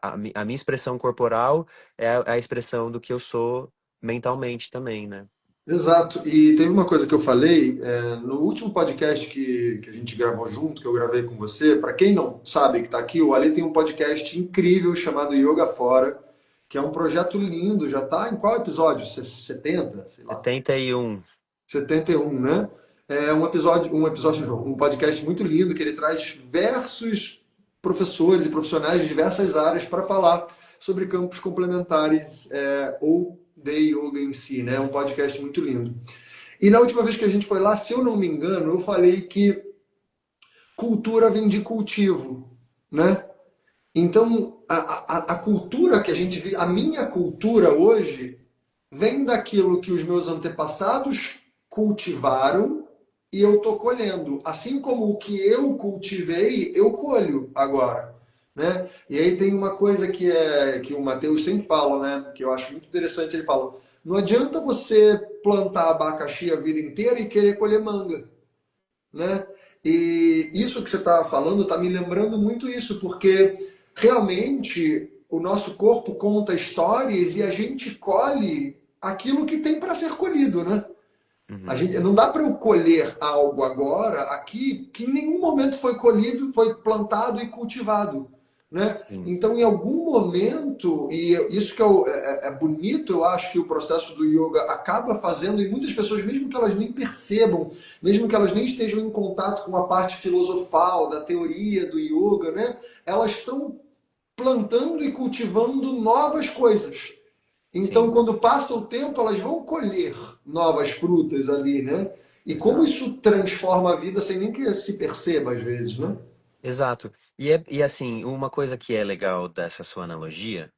A minha expressão corporal é a expressão do que eu sou mentalmente também, né? Exato. E teve uma coisa que eu falei no último podcast que a gente gravou junto, que eu gravei com você. Para quem não sabe que está aqui, o Ali tem um podcast incrível chamado Yoga Fora. que é um projeto lindo, já está em qual episódio? 70, sei lá. 71. 71, né? É um podcast muito lindo que ele traz diversos professores e profissionais de diversas áreas para falar sobre campos complementares ou de yoga em si, né? Um podcast muito lindo. E na última vez que a gente foi lá, se eu não me engano, eu falei que cultura vem de cultivo, né? Então, a cultura que a gente vive, a minha cultura hoje, vem daquilo que os meus antepassados cultivaram e eu estou colhendo. Assim como o que eu cultivei, eu colho agora. Né? E aí tem uma coisa que o Matheus sempre fala, né? Que eu acho muito interessante. Ele fala: não adianta você plantar abacaxi a vida inteira e querer colher manga, né? E isso que você está falando está me lembrando muito isso, porque realmente o nosso corpo conta histórias e a gente colhe aquilo que tem para ser colhido, né? A Uhum. gente, não dá para eu colher algo agora aqui que em nenhum momento foi colhido, foi plantado e cultivado, né? Sim, Então, em algum momento, e isso que é bonito, eu acho que o processo do yoga acaba fazendo, e muitas pessoas, mesmo que elas nem percebam, mesmo que elas nem estejam em contato com a parte filosofal, da teoria do yoga, né? Elas estão plantando e cultivando novas coisas. Então, sim, quando passa o tempo, elas vão colher novas frutas ali, né? E como exato. isso transforma a vida sem nem que se perceba às vezes, né? Exato. E assim, uma coisa que é legal dessa sua analogia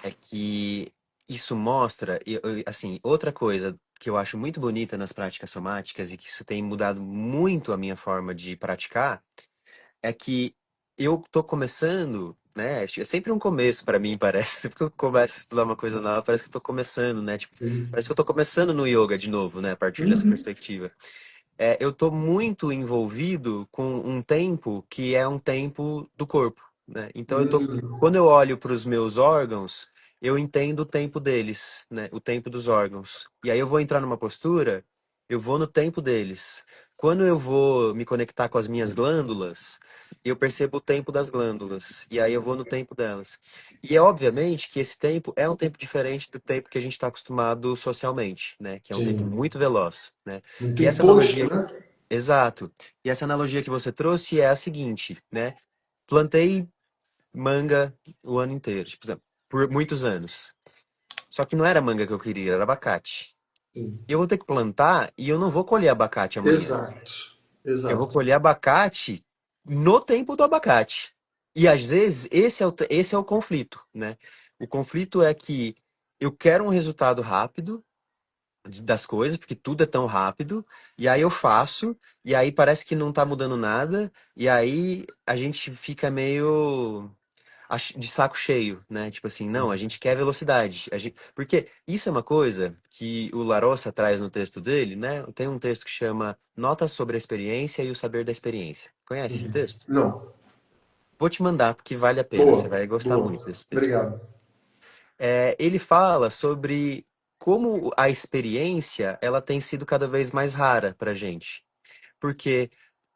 é que isso mostra, assim, outra coisa que eu acho muito bonita nas práticas somáticas e que isso tem mudado muito a minha forma de praticar, é que eu tô começando, né? É sempre um começo para mim, parece. Sempre que eu começo a estudar uma coisa nova, parece que eu tô começando, né? Tipo, parece que eu tô começando no yoga de novo, né? A partir dessa Uhum. perspectiva. Eu tô muito envolvido com um tempo que é um tempo do corpo, né? Então quando eu olho para os meus órgãos, eu entendo o tempo deles, né? O tempo dos órgãos. E aí eu vou entrar numa postura, eu vou no tempo deles. Quando eu vou me conectar com as minhas glândulas, eu percebo o tempo das glândulas. E aí eu vou no tempo delas. E é obviamente que esse tempo é um tempo diferente do tempo que a gente está acostumado socialmente, né? Que é um tempo Sim. muito veloz, né? Muito E essa imposto, analogia, né? exato. E essa analogia que você trouxe é a seguinte, né? Plantei manga o ano inteiro, tipo, por muitos anos. Só que não era manga que eu queria, era abacate. Sim. Eu vou ter que plantar e eu não vou colher abacate amanhã. Exato. Eu vou Exato. colher abacate no tempo do abacate. E às vezes esse é o conflito, né? O conflito é que eu quero um resultado rápido das coisas, porque tudo é tão rápido, e aí eu faço, e aí parece que não tá mudando nada, e aí a gente fica meio de saco cheio, né? Tipo assim, não, a gente quer velocidade. Porque isso é uma coisa que o Larossa traz no texto dele, né? Tem um texto que chama Notas sobre a Experiência e o Saber da Experiência. Conhece esse texto? Não. Vou te mandar, porque vale a pena, você Boa, vai gostar boa. muito desse texto. Obrigado. Ele fala sobre como a experiência ela tem sido cada vez mais rara para gente, porque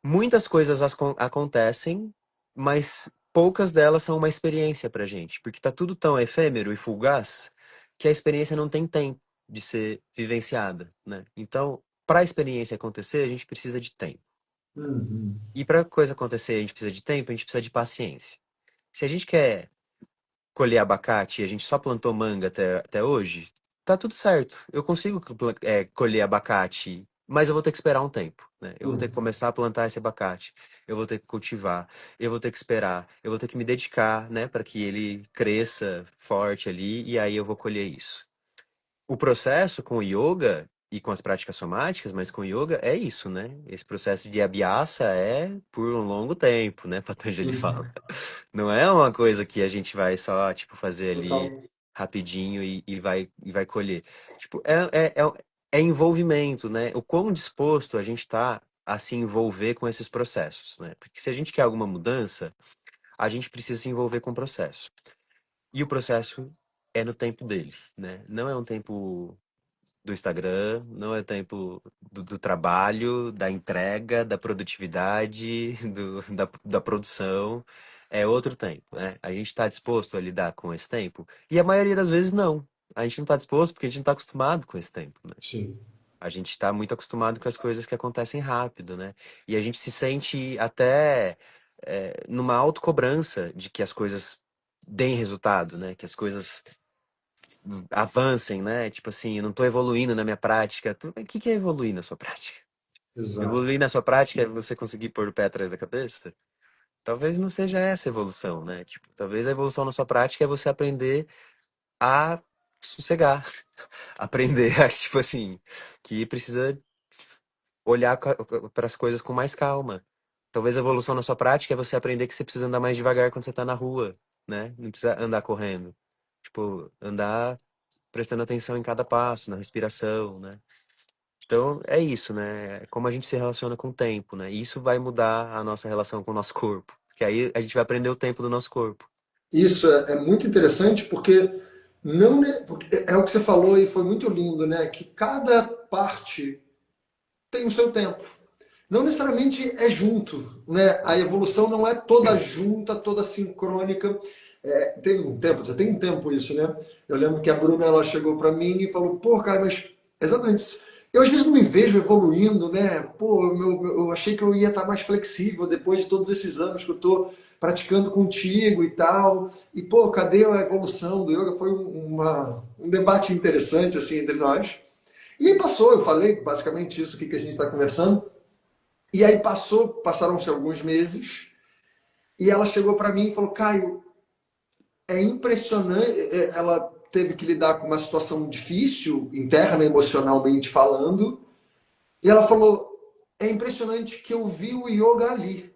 muitas coisas acontecem, mas poucas delas são uma experiência para gente, porque tá tudo tão efêmero e fugaz que a experiência não tem tempo de ser vivenciada, né? Então, para a experiência acontecer, a gente precisa de tempo. Uhum. E para a coisa acontecer, a gente precisa de tempo, a gente precisa de paciência. Se a gente quer colher abacate e a gente só plantou manga até hoje, tá tudo certo. Eu consigo colher abacate, mas eu vou ter que esperar um tempo, né? Eu vou ter que Uhum. começar a plantar esse abacate, eu vou ter que cultivar, eu vou ter que esperar, eu vou ter que me dedicar, né, para que ele cresça forte ali e aí eu vou colher isso. O processo com o yoga e com as práticas somáticas, mas com o yoga é isso, né? Esse processo de abhyasa é por um longo tempo, né? Patanjali fala. Uhum. Não é uma coisa que a gente vai só, tipo, fazer ali Total. rapidinho e vai colher. Tipo, é envolvimento, né? O quão disposto a gente tá a se envolver com esses processos, né? Porque se a gente quer alguma mudança, a gente precisa se envolver com o processo. E o processo é no tempo dele, né? Não é um tempo do Instagram, não é tempo do trabalho, da entrega, da produtividade, da produção. é outro tempo, né? A gente está disposto a lidar com esse tempo? E a maioria das vezes não. A gente não está disposto porque a gente não está acostumado com esse tempo, né? Sim. A gente está muito acostumado com as coisas que acontecem rápido, né? E a gente se sente até numa autocobrança de que as coisas deem resultado, né? Que as coisas avancem, né? Tipo assim, eu não tô evoluindo na minha prática. O que que é evoluir na sua prática? Exato. Evoluir na sua prática é você conseguir pôr o pé atrás da cabeça? Talvez não seja essa a evolução, né? Tipo, talvez a evolução na sua prática é você aprender a sossegar. Aprender a, tipo assim, que precisa olhar para as coisas com mais calma. Talvez a evolução na sua prática é você aprender que você precisa andar mais devagar quando você tá na rua, né? Não precisa andar correndo. Tipo, andar prestando atenção em cada passo, na respiração, né? Então, é isso, né? É como a gente se relaciona com o tempo, né? E isso vai mudar a nossa relação com o nosso corpo. Porque aí a gente vai aprender o tempo do nosso corpo. Isso é muito interessante porque não porque é o que você falou e foi muito lindo, né? Que cada parte tem o seu tempo. Não necessariamente é junto, né? A evolução não é toda junta, toda sincrônica. Teve um tempo, já tem um tempo isso, né? Eu lembro que a Bruna ela chegou para mim e falou: pô, cara, mas exatamente isso. Eu às vezes não me vejo evoluindo, né? Pô, eu achei que eu ia estar mais flexível depois de todos esses anos que eu estou praticando contigo e tal. E pô, cadê a evolução do yoga? Foi um debate interessante assim entre nós. E aí passou, eu falei basicamente isso que a gente está conversando. E aí passaram-se alguns meses, e ela chegou para mim e falou: Caio, é impressionante. Ela teve que lidar com uma situação difícil, interna, emocionalmente falando, e ela falou: é impressionante que eu vi o yoga ali.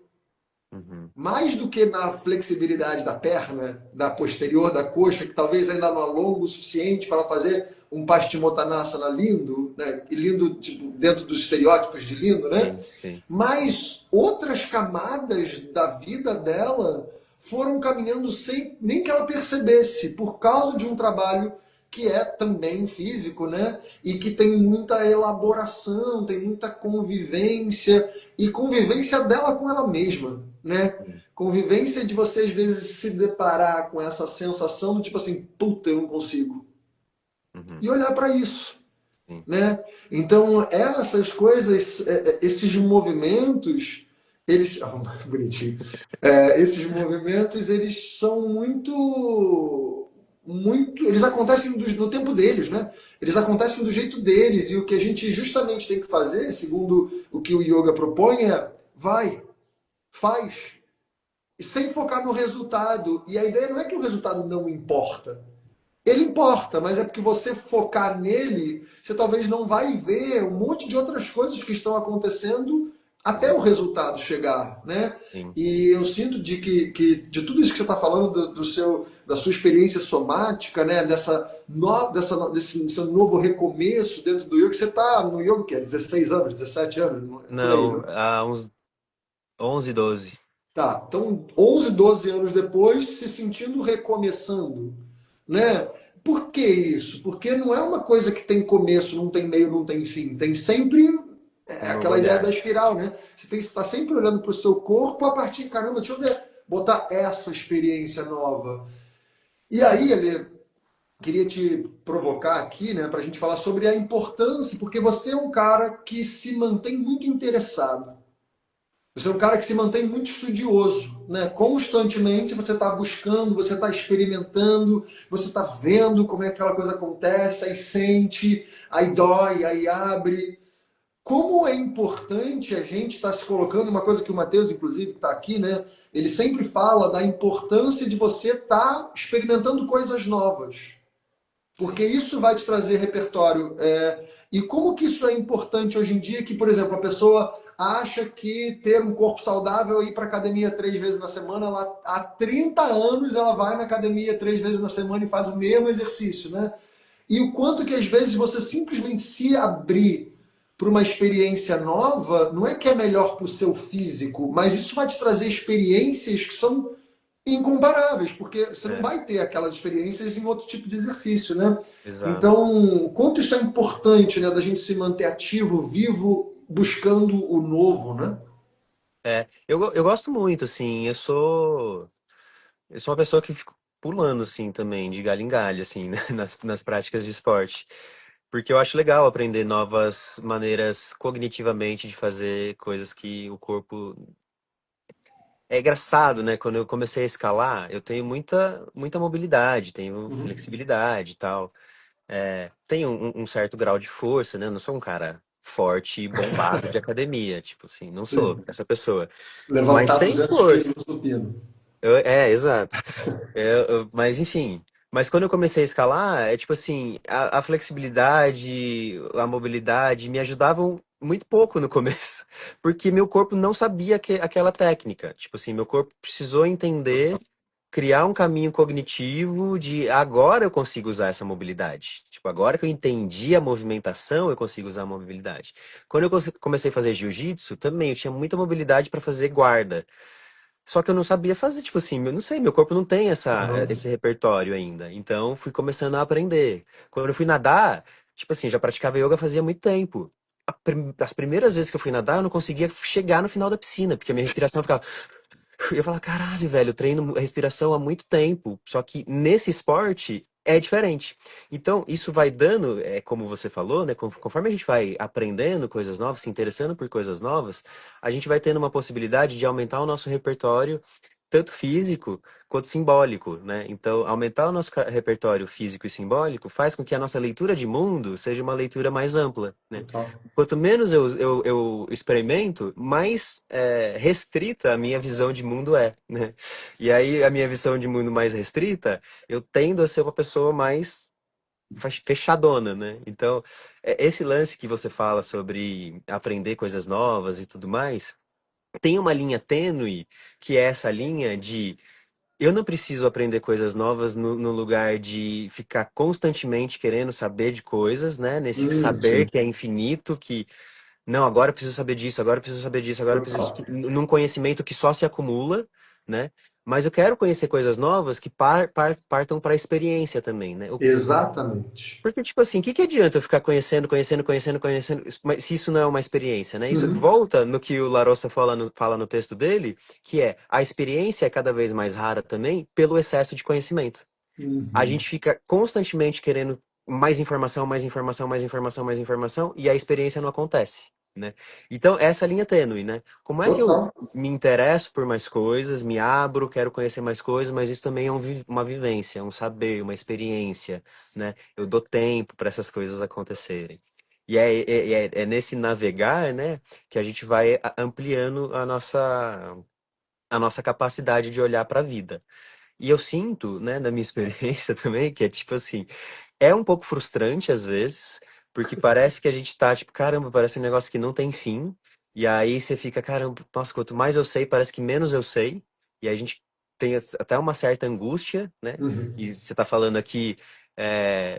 Uhum. Mais do que na flexibilidade da perna, da posterior, da coxa, que talvez ainda não é longo o suficiente para fazer um Paschimottanasana lindo, né? E lindo tipo, dentro dos estereótipos de lindo, né? Sim, sim. Mas outras camadas da vida dela foram caminhando sem nem que ela percebesse, por causa de um trabalho que é também físico, né? E que tem muita elaboração, tem muita convivência e convivência dela com ela mesma, né? Sim. Convivência de você às vezes se deparar com essa sensação do tipo assim, puta, eu não consigo. Uhum. E olhar para isso, Sim. né? Então, essas coisas, esses movimentos, eles, bonitinho. Esses movimentos, eles são muito, eles acontecem no tempo deles, né? Eles acontecem do jeito deles e o que a gente justamente tem que fazer, segundo o que o yoga propõe, é vai, faz, sem focar no resultado. E a ideia não é que o resultado não importa. Ele importa, mas é porque você focar nele, você talvez não vai ver um monte de outras coisas que estão acontecendo até o Exato. resultado chegar, né? Sim. E eu sinto que de tudo isso que você está falando da sua experiência somática, né? Desse seu novo recomeço dentro do yoga, que você está no yoga que é 16 anos, 17 anos, por aí, Não, né? há uns 11, 12. Tá, então 11, 12 anos depois, se sentindo recomeçando, né? Por que isso? Porque não é uma coisa que tem começo, não tem meio, não tem fim. Tem sempre Um novo aquela ideia da olhar. espiral, né? Você tem que estar sempre olhando para o seu corpo a partir, caramba, deixa eu ver, botar essa experiência nova. E aí, Isso. Ale, queria te provocar aqui, né, para a gente falar sobre a importância, porque você é um cara que se mantém muito interessado. Você é um cara que se mantém muito estudioso, né? Constantemente você está buscando, você está experimentando, você está vendo como é que aquela coisa acontece, aí sente, aí dói, aí abre. Como é importante a gente estar se colocando, uma coisa que o Matheus, inclusive, que está aqui, né? Ele sempre fala da importância de você estar experimentando coisas novas. Porque Sim. isso vai te trazer repertório. E como que isso é importante hoje em dia, que, por exemplo, a pessoa acha que ter um corpo saudável é ir para academia 3 vezes na semana, ela, há 30 anos ela vai na academia 3 vezes na semana e faz o mesmo exercício, né? E o quanto que às vezes você simplesmente se abrir para uma experiência nova, não é que é melhor para o seu físico, mas isso vai te trazer experiências que são incomparáveis, porque você não É, vai ter aquelas experiências em outro tipo de exercício, né? exato. Então, quanto isso é importante, né, da gente se manter ativo, vivo, buscando o novo, né? Eu gosto muito, assim, eu sou. Eu sou uma pessoa que fico pulando, assim, também, de galho em galho, assim, né, nas práticas de esporte. Porque eu acho legal aprender novas maneiras cognitivamente de fazer coisas que o corpo. É engraçado, né? Quando eu comecei a escalar, eu tenho muita mobilidade, tenho Uhum. flexibilidade e tal. Tenho um certo grau de força, né? Eu não sou um cara forte e bombado de academia, tipo assim, não sou Sim. essa pessoa. Mas Levantar tem 200 força. quilos no supino. Exato. Mas enfim, mas quando eu comecei a escalar, é tipo assim, a flexibilidade, a mobilidade me ajudavam muito pouco no começo, porque meu corpo não sabia aquela técnica. Tipo assim, meu corpo precisou entender, criar um caminho cognitivo de agora eu consigo usar essa mobilidade. Tipo, agora que eu entendi a movimentação, eu consigo usar a mobilidade. Quando eu comecei a fazer jiu-jitsu, também eu tinha muita mobilidade para fazer guarda. Só que eu não sabia fazer, tipo assim, eu não sei, meu corpo não tem Uhum. esse repertório ainda. Então, fui começando a aprender. Quando eu fui nadar, tipo assim, já praticava yoga fazia muito tempo. As primeiras vezes que eu fui nadar, eu não conseguia chegar no final da piscina, porque a minha respiração ficava. Eu ia falar, caralho, velho, eu treino a respiração há muito tempo. Só que nesse esporte é diferente. Então, isso vai dando, como você falou, né? Conforme a gente vai aprendendo coisas novas, se interessando por coisas novas, a gente vai tendo uma possibilidade de aumentar o nosso repertório, tanto físico quanto simbólico, né? Então, aumentar o nosso repertório físico e simbólico faz com que a nossa leitura de mundo seja uma leitura mais ampla, né? Total. Quanto menos eu experimento, mais restrita a minha visão de mundo é, né? E aí, a minha visão de mundo mais restrita, eu tendo a ser uma pessoa mais fechadona, né? Então, esse lance que você fala sobre aprender coisas novas e tudo mais, tem uma linha tênue, que é essa linha de eu não preciso aprender coisas novas no lugar de ficar constantemente querendo saber de coisas, né? Nesse saber Sim. que é infinito, que não, agora eu preciso saber disso, agora eu preciso saber disso, agora eu preciso. Total. Num conhecimento que só se acumula, né? Mas eu quero conhecer coisas novas que partam para a experiência também, né? Exatamente. Porque, tipo assim, o que adianta eu ficar conhecendo, mas se isso não é uma experiência, né? Isso Uhum. volta no que o Larossa fala no texto dele, que é a experiência é cada vez mais rara também pelo excesso de conhecimento. A Uhum. gente fica constantemente querendo mais informação, mais informação, mais informação, mais informação, e a experiência não acontece, né? Então, essa é a linha tênue, né? Como é que eu Total. me interesso por mais coisas, me abro, quero conhecer mais coisas, mas isso também é uma vivência, um saber, uma experiência, né? Eu dou tempo para essas coisas acontecerem. E é nesse navegar, né, que a gente vai ampliando a nossa capacidade de olhar para a vida. E eu sinto, né, na minha experiência também, que é tipo assim, é um pouco frustrante às vezes, porque parece que a gente tá, tipo, caramba, parece um negócio que não tem fim. E aí você fica, caramba, nossa, quanto mais eu sei, parece que menos eu sei. E aí a gente tem até uma certa angústia, né? Uhum. E você tá falando aqui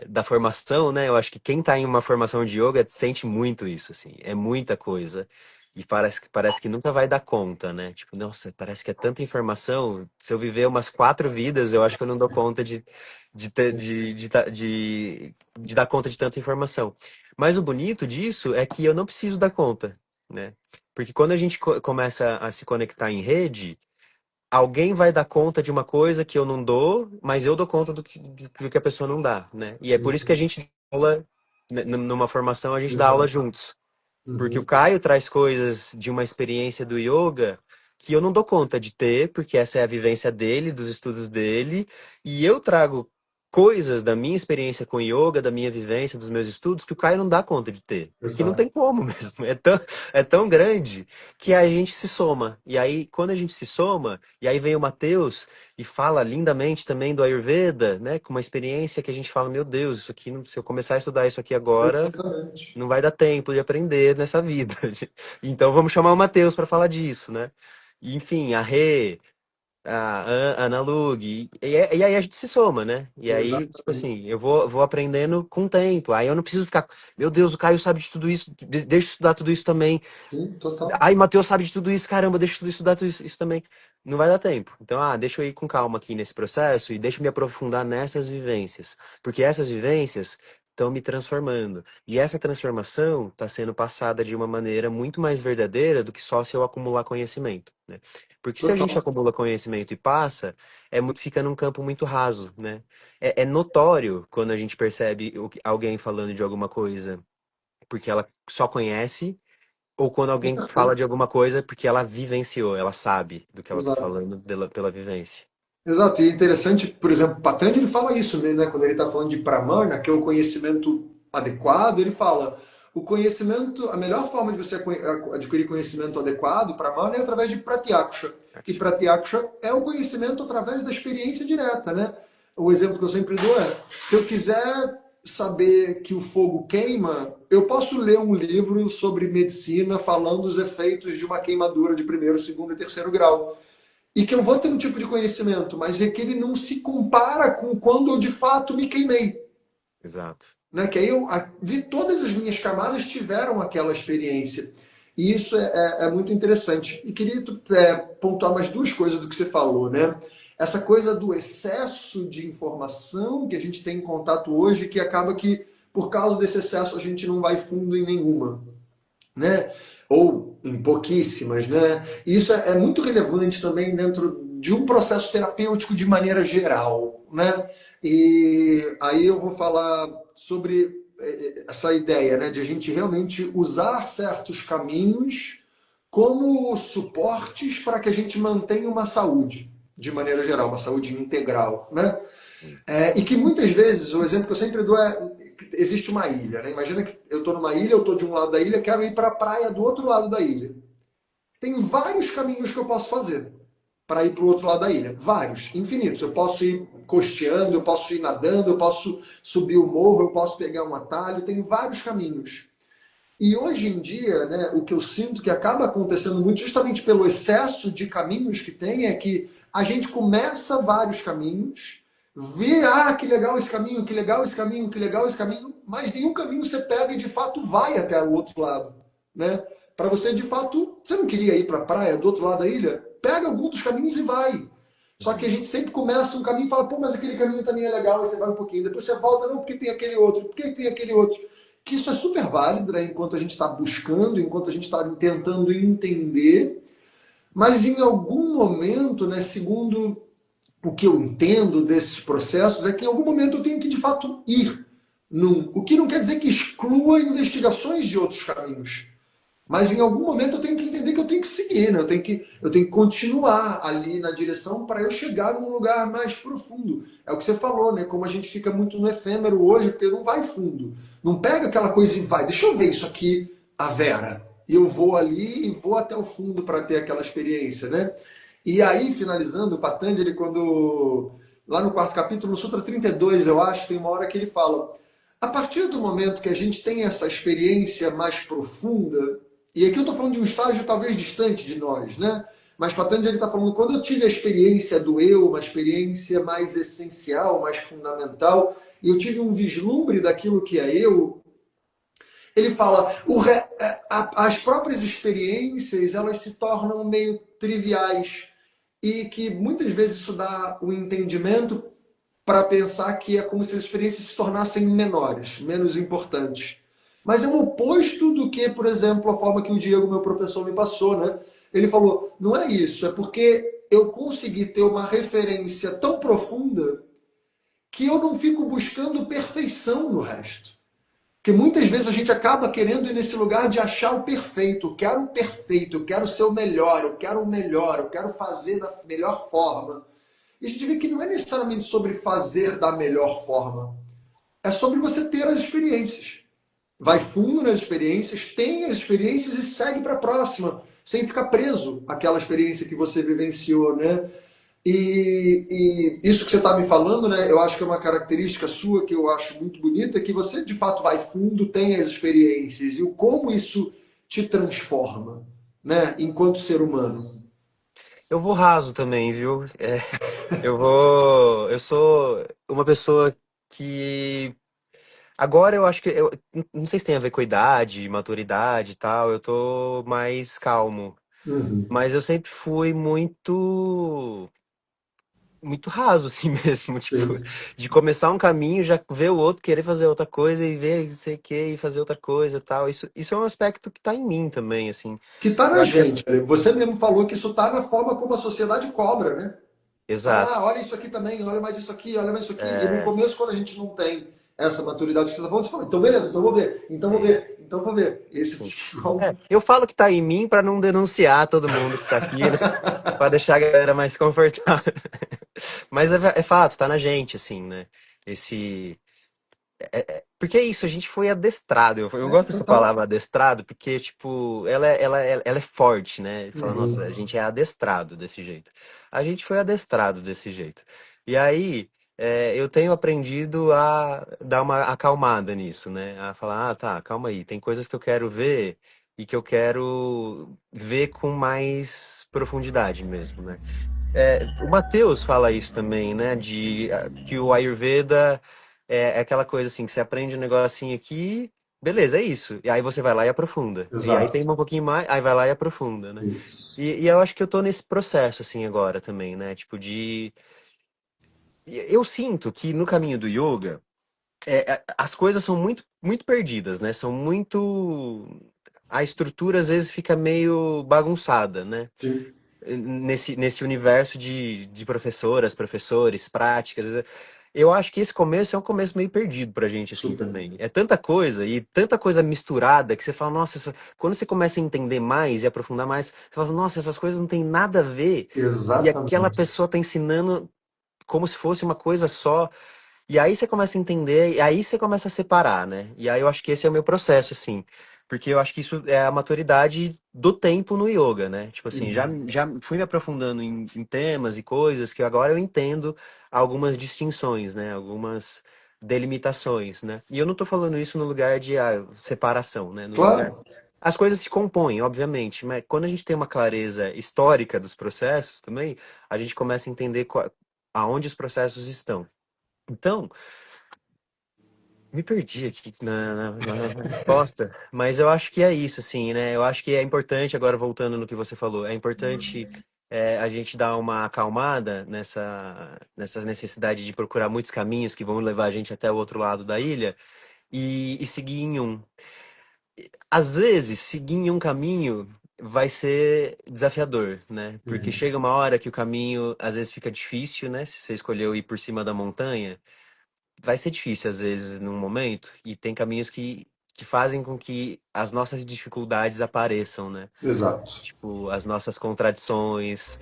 da formação, né? Eu acho que quem tá em uma formação de yoga sente muito isso, assim. É muita coisa. E parece que nunca vai dar conta, né? Tipo, nossa, parece que é tanta informação. Se eu viver umas 4 vidas, eu acho que eu não dou conta de dar conta de tanta informação. Mas o bonito disso é que eu não preciso dar conta, né? Porque quando a gente começa a se conectar em rede, alguém vai dar conta de uma coisa que eu não dou, mas eu dou conta do que a pessoa não dá, né? E é por isso que a Uhum. gente dá aula, numa formação, a gente dá aula Exato. juntos. Porque o Uhum. Caio traz coisas de uma experiência do yoga que eu não dou conta de ter, porque essa é a vivência dele, dos estudos dele, e eu trago coisas da minha experiência com yoga, da minha vivência, dos meus estudos, que o Caio não dá conta de ter. Porque não tem Exato. como mesmo. É tão grande que a gente se soma. E aí, quando a gente se soma, e aí vem o Matheus e fala lindamente também do Ayurveda, né? Com uma experiência que a gente fala, meu Deus, isso aqui, se eu começar a estudar isso aqui agora, Exatamente. não vai dar tempo de aprender nessa vida. Então vamos chamar o Matheus para falar disso, né? E, enfim, a Rê, a Ana Lug, e aí a gente se soma, né? E aí, tipo Exatamente. assim, eu vou aprendendo com o tempo. Aí eu não preciso ficar, meu Deus, o Caio sabe de tudo isso, deixa eu estudar tudo isso também. Sim, total. Ai, Matheus sabe de tudo isso, caramba, deixa eu estudar tudo isso também. Não vai dar tempo. Então, deixa eu ir com calma aqui nesse processo e deixa eu me aprofundar nessas vivências. Porque essas vivências estão me transformando. E essa transformação está sendo passada de uma maneira muito mais verdadeira do que só se eu acumular conhecimento, né? Porque se a gente Total. acumula conhecimento e passa, fica num campo muito raso, né? É notório quando a gente percebe alguém falando de alguma coisa porque ela só conhece, ou quando Com alguém fala certeza. de alguma coisa porque ela vivenciou, ela sabe do que ela está Exato. falando pela vivência. Exato, e é interessante, por exemplo, Patanjali fala isso, né, quando ele está falando de Pramana, que é o conhecimento adequado, ele fala, o conhecimento, a melhor forma de você adquirir conhecimento adequado, Pramana, é através de Pratyaksha. E Pratyaksha é o conhecimento através da experiência direta, né? O exemplo que eu sempre dou é, se eu quiser saber que o fogo queima, eu posso ler um livro sobre medicina falando os efeitos de uma queimadura de primeiro, segundo e terceiro grau e que eu vou ter um tipo de conhecimento, mas é que ele não se compara com quando eu de fato me queimei. Exato. Né? Que aí eu vi todas as minhas camadas tiveram aquela experiência. E isso é muito interessante. E queria pontuar mais duas coisas do que você falou, né? Essa coisa do excesso de informação que a gente tem em contato hoje, que acaba que, por causa desse excesso, a gente não vai fundo em nenhuma, né? Ou em pouquíssimas, né? E isso é muito relevante também dentro de um processo terapêutico de maneira geral, né? E aí eu vou falar sobre essa ideia, né, de a gente realmente usar certos caminhos como suportes para que a gente mantenha uma saúde, de maneira geral, uma saúde integral, né? E que muitas vezes, o exemplo que eu sempre dou é, existe uma ilha, né? Imagina que eu estou numa ilha, eu estou de um lado da ilha, quero ir para a praia do outro lado da ilha. Tem vários caminhos que eu posso fazer para ir para o outro lado da ilha. Vários, infinitos. Eu posso ir costeando, eu posso ir nadando, eu posso subir o morro, eu posso pegar um atalho, tem vários caminhos. E hoje em dia, né, o que eu sinto que acaba acontecendo muito, justamente pelo excesso de caminhos que tem, é que a gente começa vários caminhos, vê, que legal esse caminho, que legal esse caminho, que legal esse caminho, mas nenhum caminho você pega e de fato vai até o outro lado, né? Para você, de fato, você não queria ir para a praia do outro lado da ilha? Pega algum dos caminhos e vai. Só que a Uhum. gente sempre começa um caminho e fala, pô, mas aquele caminho também é legal, aí você vai um pouquinho. Depois você volta, não, porque tem aquele outro, porque tem aquele outro. Que isso é super válido, né, enquanto a gente está buscando, enquanto a gente está tentando entender, mas em algum momento, né, segundo o que eu entendo desses processos, é que em algum momento eu tenho que de fato ir num. O que não quer dizer que exclua investigações de outros caminhos. Mas em algum momento eu tenho que entender que eu tenho que seguir, né? Eu tenho que continuar ali na direção para eu chegar num lugar mais profundo. É o que você falou, né? Como a gente fica muito no efêmero hoje, porque não vai fundo. Não pega aquela coisa e vai, deixa eu ver isso aqui, a Vera. E eu vou ali e vou até o fundo para ter aquela experiência, né? E aí, finalizando, o Patanjali, quando. Lá no quarto capítulo, no Sutra 32, eu acho, tem uma hora que ele fala: a partir do momento que a gente tem essa experiência mais profunda, e aqui eu estou falando de um estágio talvez distante de nós, né? Mas Patanjali está falando, quando eu tive a experiência do eu, uma experiência mais essencial, mais fundamental, e eu tive um vislumbre daquilo que é eu, ele fala, as próprias experiências, elas se tornam meio triviais, e que muitas vezes isso dá o entendimento para pensar que é como se as experiências se tornassem menores, menos importantes. Mas é o oposto do que, por exemplo, a forma que o Diego, meu professor, me passou, né? Ele falou: não é isso, é porque eu consegui ter uma referência tão profunda que eu não fico buscando perfeição no resto. Porque muitas vezes a gente acaba querendo ir nesse lugar de achar o perfeito. Eu quero o perfeito, eu quero ser o melhor, eu quero o melhor, eu quero fazer da melhor forma. E a gente vê que não é necessariamente sobre fazer da melhor forma. É sobre você ter as experiências. Vai fundo nas experiências, tem as experiências e segue para a próxima, sem ficar preso àquela experiência que você vivenciou, né? E isso que você está me falando, né? Eu acho que é uma característica sua que eu acho muito bonita, que você de fato vai fundo, tem as experiências e o como isso te transforma, né? Enquanto ser humano. Eu vou raso também, viu? Eu sou uma pessoa que agora eu acho que eu não sei se tem a ver com a idade, maturidade e tal, eu tô mais calmo. Uhum. Mas eu sempre fui muito muito raso, assim mesmo, tipo, Sim. de começar um caminho, já ver o outro, querer fazer outra coisa e ver não sei o que, e fazer outra coisa e tal. Isso é um aspecto que tá em mim também, assim. Que está Eu na acho que gente. Você mesmo falou que isso está na forma como a sociedade cobra, né? Vai exato. lá, olha isso aqui também, olha mais isso aqui, olha mais isso aqui. E no É, começo, quando a gente não tem essa maturidade que você está falando, você fala, então beleza, então vou ver, então vou sim, ver, então vou ver. Esse sim. tipo É, eu falo que tá em mim pra não denunciar todo mundo que tá aqui, né? Pra deixar a galera mais confortável. Mas é fato, tá na gente, assim, né? Esse. Porque é isso, a gente foi adestrado. Eu é gosto dessa total. palavra adestrado, porque, tipo, ela é forte, né? Fala, nossa, a Uhum. gente é adestrado desse jeito. A gente foi adestrado desse jeito. E aí, eu tenho aprendido a dar uma acalmada nisso, né? A falar, ah, tá, calma aí, tem coisas que eu quero ver e que eu quero ver com mais profundidade mesmo, né? O Matheus fala isso também, né? Que o Ayurveda é aquela coisa assim, que você aprende um negocinho aqui, beleza, é isso. E aí você vai lá e aprofunda. E aí Exato. tem um pouquinho mais, aí vai lá e aprofunda, né? Isso. E eu acho que eu tô nesse processo, assim, agora também, né? Tipo, de. Eu sinto que no caminho do yoga, as coisas são muito, muito perdidas, né? São muito. A estrutura às vezes fica meio bagunçada, né? Sim. Nesse universo de professoras, professores, práticas. Eu acho que esse começo é um começo meio perdido pra gente, assim, Super. também. É tanta coisa e tanta coisa misturada que você fala, nossa, quando você começa a entender mais e aprofundar mais, você fala, nossa, essas coisas não têm nada a ver. E aquela Exatamente. pessoa tá ensinando como se fosse uma coisa só. E aí você começa a entender, e aí você começa a separar, né? E aí eu acho que esse é o meu processo, assim. Porque eu acho que isso é a maturidade do tempo no yoga, né? Tipo assim, Uhum. já fui me aprofundando em temas e coisas que agora eu entendo algumas distinções, né? Algumas delimitações, né? E eu não tô falando isso no lugar de separação, né? No lugar. Claro. As coisas se compõem, obviamente, mas quando a gente tem uma clareza histórica dos processos também, a gente começa a entender aonde os processos estão. Então, me perdi aqui na resposta, mas eu acho que é isso, assim, né? Eu acho que é importante, agora voltando no que você falou, é importante a gente dar uma acalmada nessa necessidade de procurar muitos caminhos que vão levar a gente até o outro lado da ilha e seguir em um. Às vezes, seguir em um caminho vai ser desafiador, né? Porque Uhum. chega uma hora que o caminho às vezes fica difícil, né? Se você escolheu ir por cima da montanha vai ser difícil às vezes num momento, e tem caminhos que fazem com que as nossas dificuldades apareçam, né? Exato. Tipo, as nossas contradições,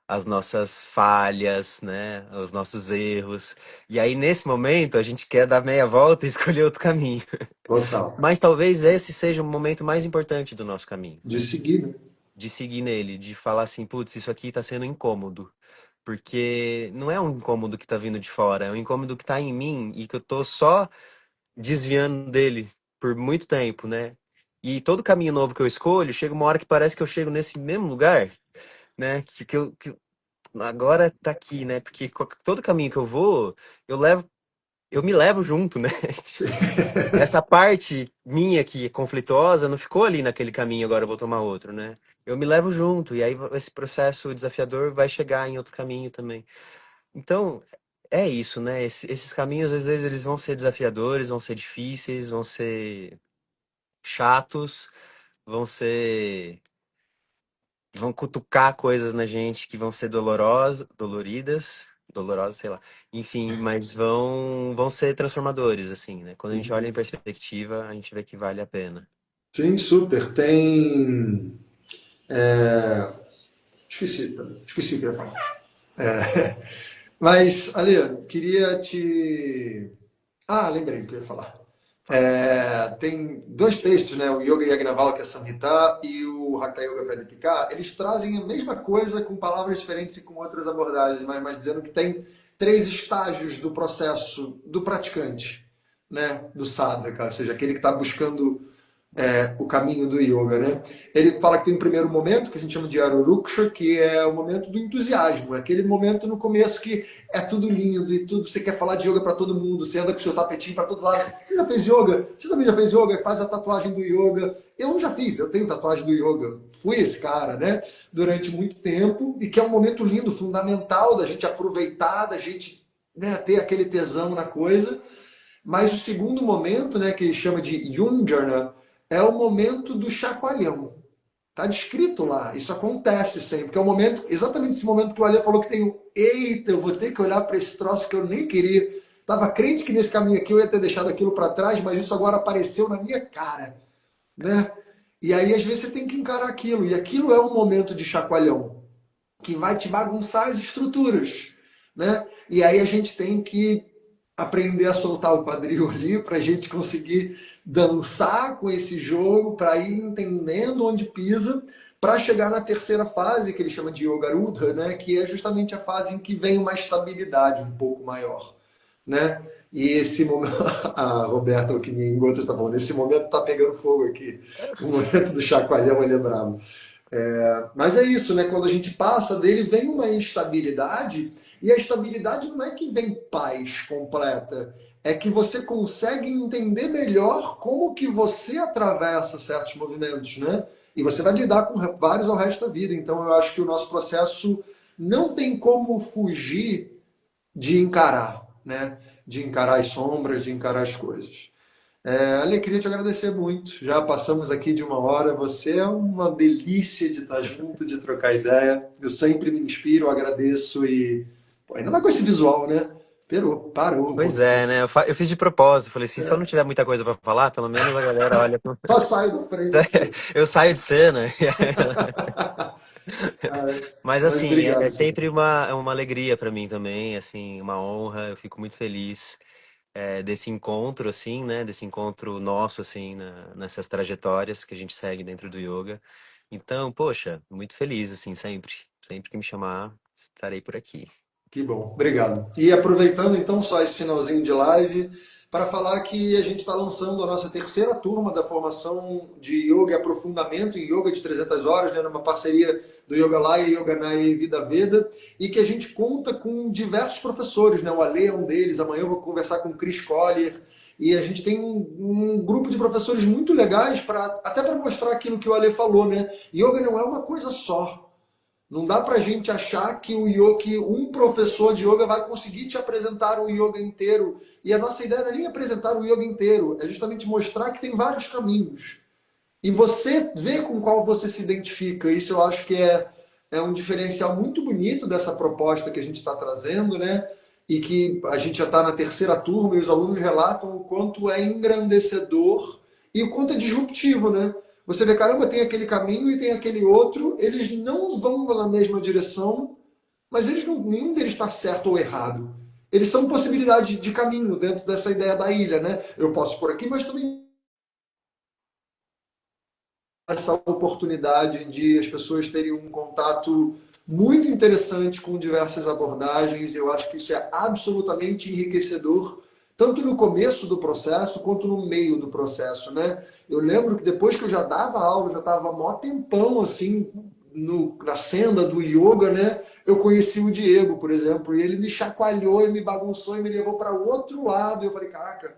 as nossas falhas, né? Os nossos erros. E aí, nesse momento, a gente quer dar meia volta e escolher outro caminho. Total. Mas talvez esse seja o momento mais importante do nosso caminho. De seguir, né? De seguir nele, de falar assim, putz, isso aqui tá sendo incômodo. Porque não é um incômodo que tá vindo de fora, é um incômodo que tá em mim e que eu tô só desviando dele por muito tempo, né? E todo caminho novo que eu escolho, chega uma hora que parece que eu chego nesse mesmo lugar, né? Que agora tá aqui, né? Porque todo caminho que eu vou, eu me levo junto, né? Essa parte minha que é conflituosa não ficou ali naquele caminho, agora eu vou tomar outro, né? Eu me levo junto, e aí esse processo desafiador vai chegar em outro caminho também. Então, é isso, né? Esses caminhos, às vezes, eles vão ser desafiadores, vão ser difíceis, vão ser chatos, vão ser. Vão cutucar coisas na gente que vão ser dolorosas, sei lá. Enfim, mas vão ser transformadores, assim, né? Quando a gente olha em perspectiva, a gente vê que vale a pena. Sim, super. Tem. é, esqueci o que eu ia falar. É, mas, Ale, queria te. Ah, lembrei o que eu ia falar. Fala. Tem dois textos, né? O Yoga Yajnavalkya Samhita e o Hatha Yoga Pradipika. Eles trazem a mesma coisa com palavras diferentes e com outras abordagens, mas dizendo que tem três estágios do processo do praticante, né? Do sadhaka, ou seja, aquele que está buscando o caminho do yoga, né? Ele fala que tem um primeiro momento, que a gente chama de Aruruksha, que é o momento do entusiasmo, é aquele momento no começo que é tudo lindo e tudo, você quer falar de yoga para todo mundo, você anda com seu tapetinho para todo lado. Você já fez yoga? Você também já fez yoga? Faz a tatuagem do yoga. Eu já fiz, eu tenho tatuagem do yoga. Fui esse cara, né? Durante muito tempo, e que é um momento lindo, fundamental da gente aproveitar, da gente, né, ter aquele tesão na coisa. Mas o segundo momento, né, que ele chama de Yunjana, é o momento do chacoalhão. Tá descrito lá, isso acontece sempre, que é o momento, exatamente esse momento que o Alê falou que tem eita, eu vou ter que olhar para esse troço que eu nem queria. Tava crente que nesse caminho aqui eu ia ter deixado aquilo para trás, mas isso agora apareceu na minha cara, né? E aí às vezes você tem que encarar aquilo, e aquilo é um momento de chacoalhão que vai te bagunçar as estruturas, né? E aí a gente tem que aprender a soltar o quadril ali para a gente conseguir dançar com esse jogo, para ir entendendo onde pisa, para chegar na terceira fase, que ele chama de Yoga Rudra, né? Que é justamente a fase em que vem uma estabilidade um pouco maior, né? E esse momento, a Roberta, o que me encontra, está falando, nesse momento está pegando fogo aqui. O momento do chacoalhão, ele é bravo. Mas é isso, né? Quando a gente passa dele, vem uma instabilidade, e a estabilidade não é que vem paz completa, é que você consegue entender melhor como que você atravessa certos movimentos, né? E você vai lidar com vários ao resto da vida. Então eu acho que o nosso processo não tem como fugir de encarar, né? De encarar as sombras, de encarar as coisas. Ale, queria te agradecer muito. Já passamos aqui de uma hora. Você é uma delícia de estar junto, de trocar ideia. Eu sempre me inspiro, agradeço e pô, ainda mais com esse visual, né? Parou um Pois pouquinho. é, né? Eu fiz de propósito. Falei assim, se eu não tiver muita coisa pra falar, pelo menos a galera olha. Só saio da frente. Eu saio de cena. Ah, Mas mas assim, é obrigado, cara. sempre uma alegria pra mim também, assim, uma honra. Eu fico muito feliz desse encontro, assim, né? Desse encontro nosso, assim, nessas trajetórias que a gente segue dentro do yoga. Então, poxa, muito feliz, assim, sempre. Sempre que me chamar, estarei por aqui. Que bom, obrigado. E aproveitando então só esse finalzinho de live, para falar que a gente está lançando a nossa terceira turma da formação de Yoga e Aprofundamento em Yoga de 300 horas, né, numa parceria do Yoga Laya, Yoga Naya e Vida Veda, e que a gente conta com diversos professores, né? O Ale é um deles, amanhã eu vou conversar com o Chris Collier, e a gente tem um grupo de professores muito legais até para mostrar aquilo que o Ale falou, né? Yoga não é uma coisa só. Não dá para a gente achar que o yoga, que um professor de yoga vai conseguir te apresentar o yoga inteiro. E a nossa ideia não é nem apresentar o yoga inteiro, é justamente mostrar que tem vários caminhos. E você vê com qual você se identifica. Isso eu acho que é um diferencial muito bonito dessa proposta que a gente está trazendo, né? E que a gente já está na terceira turma e os alunos relatam o quanto é engrandecedor e o quanto é disruptivo, né? Você vê, caramba, tem aquele caminho e tem aquele outro, eles não vão na mesma direção, mas nenhum deles está certo ou errado. Eles são possibilidades de caminho dentro dessa ideia da ilha, né? Eu posso por aqui, mas também essa oportunidade de as pessoas terem um contato muito interessante com diversas abordagens. Eu acho que isso é absolutamente enriquecedor, tanto no começo do processo quanto no meio do processo, né? Eu lembro que depois que eu já dava aula, já estava mó tempão assim na senda do yoga, né? Eu conheci o Diego, por exemplo, e ele me chacoalhou e me bagunçou e me levou para o outro lado. E eu falei, caraca,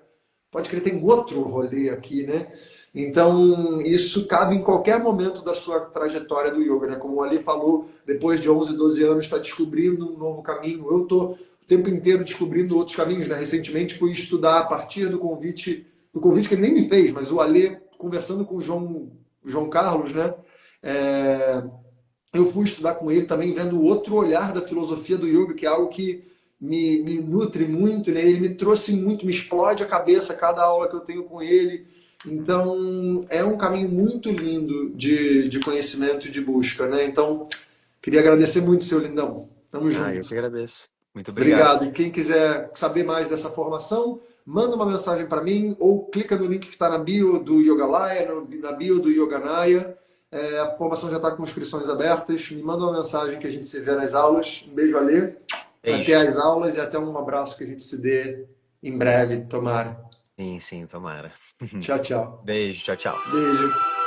pode crer, tem outro rolê aqui, né? Então, isso cabe em qualquer momento da sua trajetória do yoga, né? Como o Ali falou, depois de 11, 12 anos, está descobrindo um novo caminho. Eu estou o tempo inteiro descobrindo outros caminhos, né? Recentemente fui estudar a partir do convite que ele nem me fez, mas o Ali, conversando com o João Carlos, né? É, eu fui estudar com ele também, vendo o outro olhar da filosofia do yoga, que é algo que me nutre muito, né? Ele me trouxe muito, me explode a cabeça cada aula que eu tenho com ele. Então, é um caminho muito lindo de conhecimento e de busca, né? Então, queria agradecer muito, seu lindão. Tamo Ah, eu junto. que agradeço. Muito obrigado. Obrigado. E quem quiser saber mais dessa formação, manda uma mensagem para mim ou clica no link que está na bio do Yoga Laya, na bio do Yoga Naya. A formação já está com inscrições abertas. Me manda uma mensagem que a gente se vê nas aulas. Um beijo, Alê. Até Beijo. as aulas e até um abraço que a gente se dê em breve, tomara. Sim. Sim, sim, tomara. Tchau, tchau. Beijo, tchau, tchau. Beijo.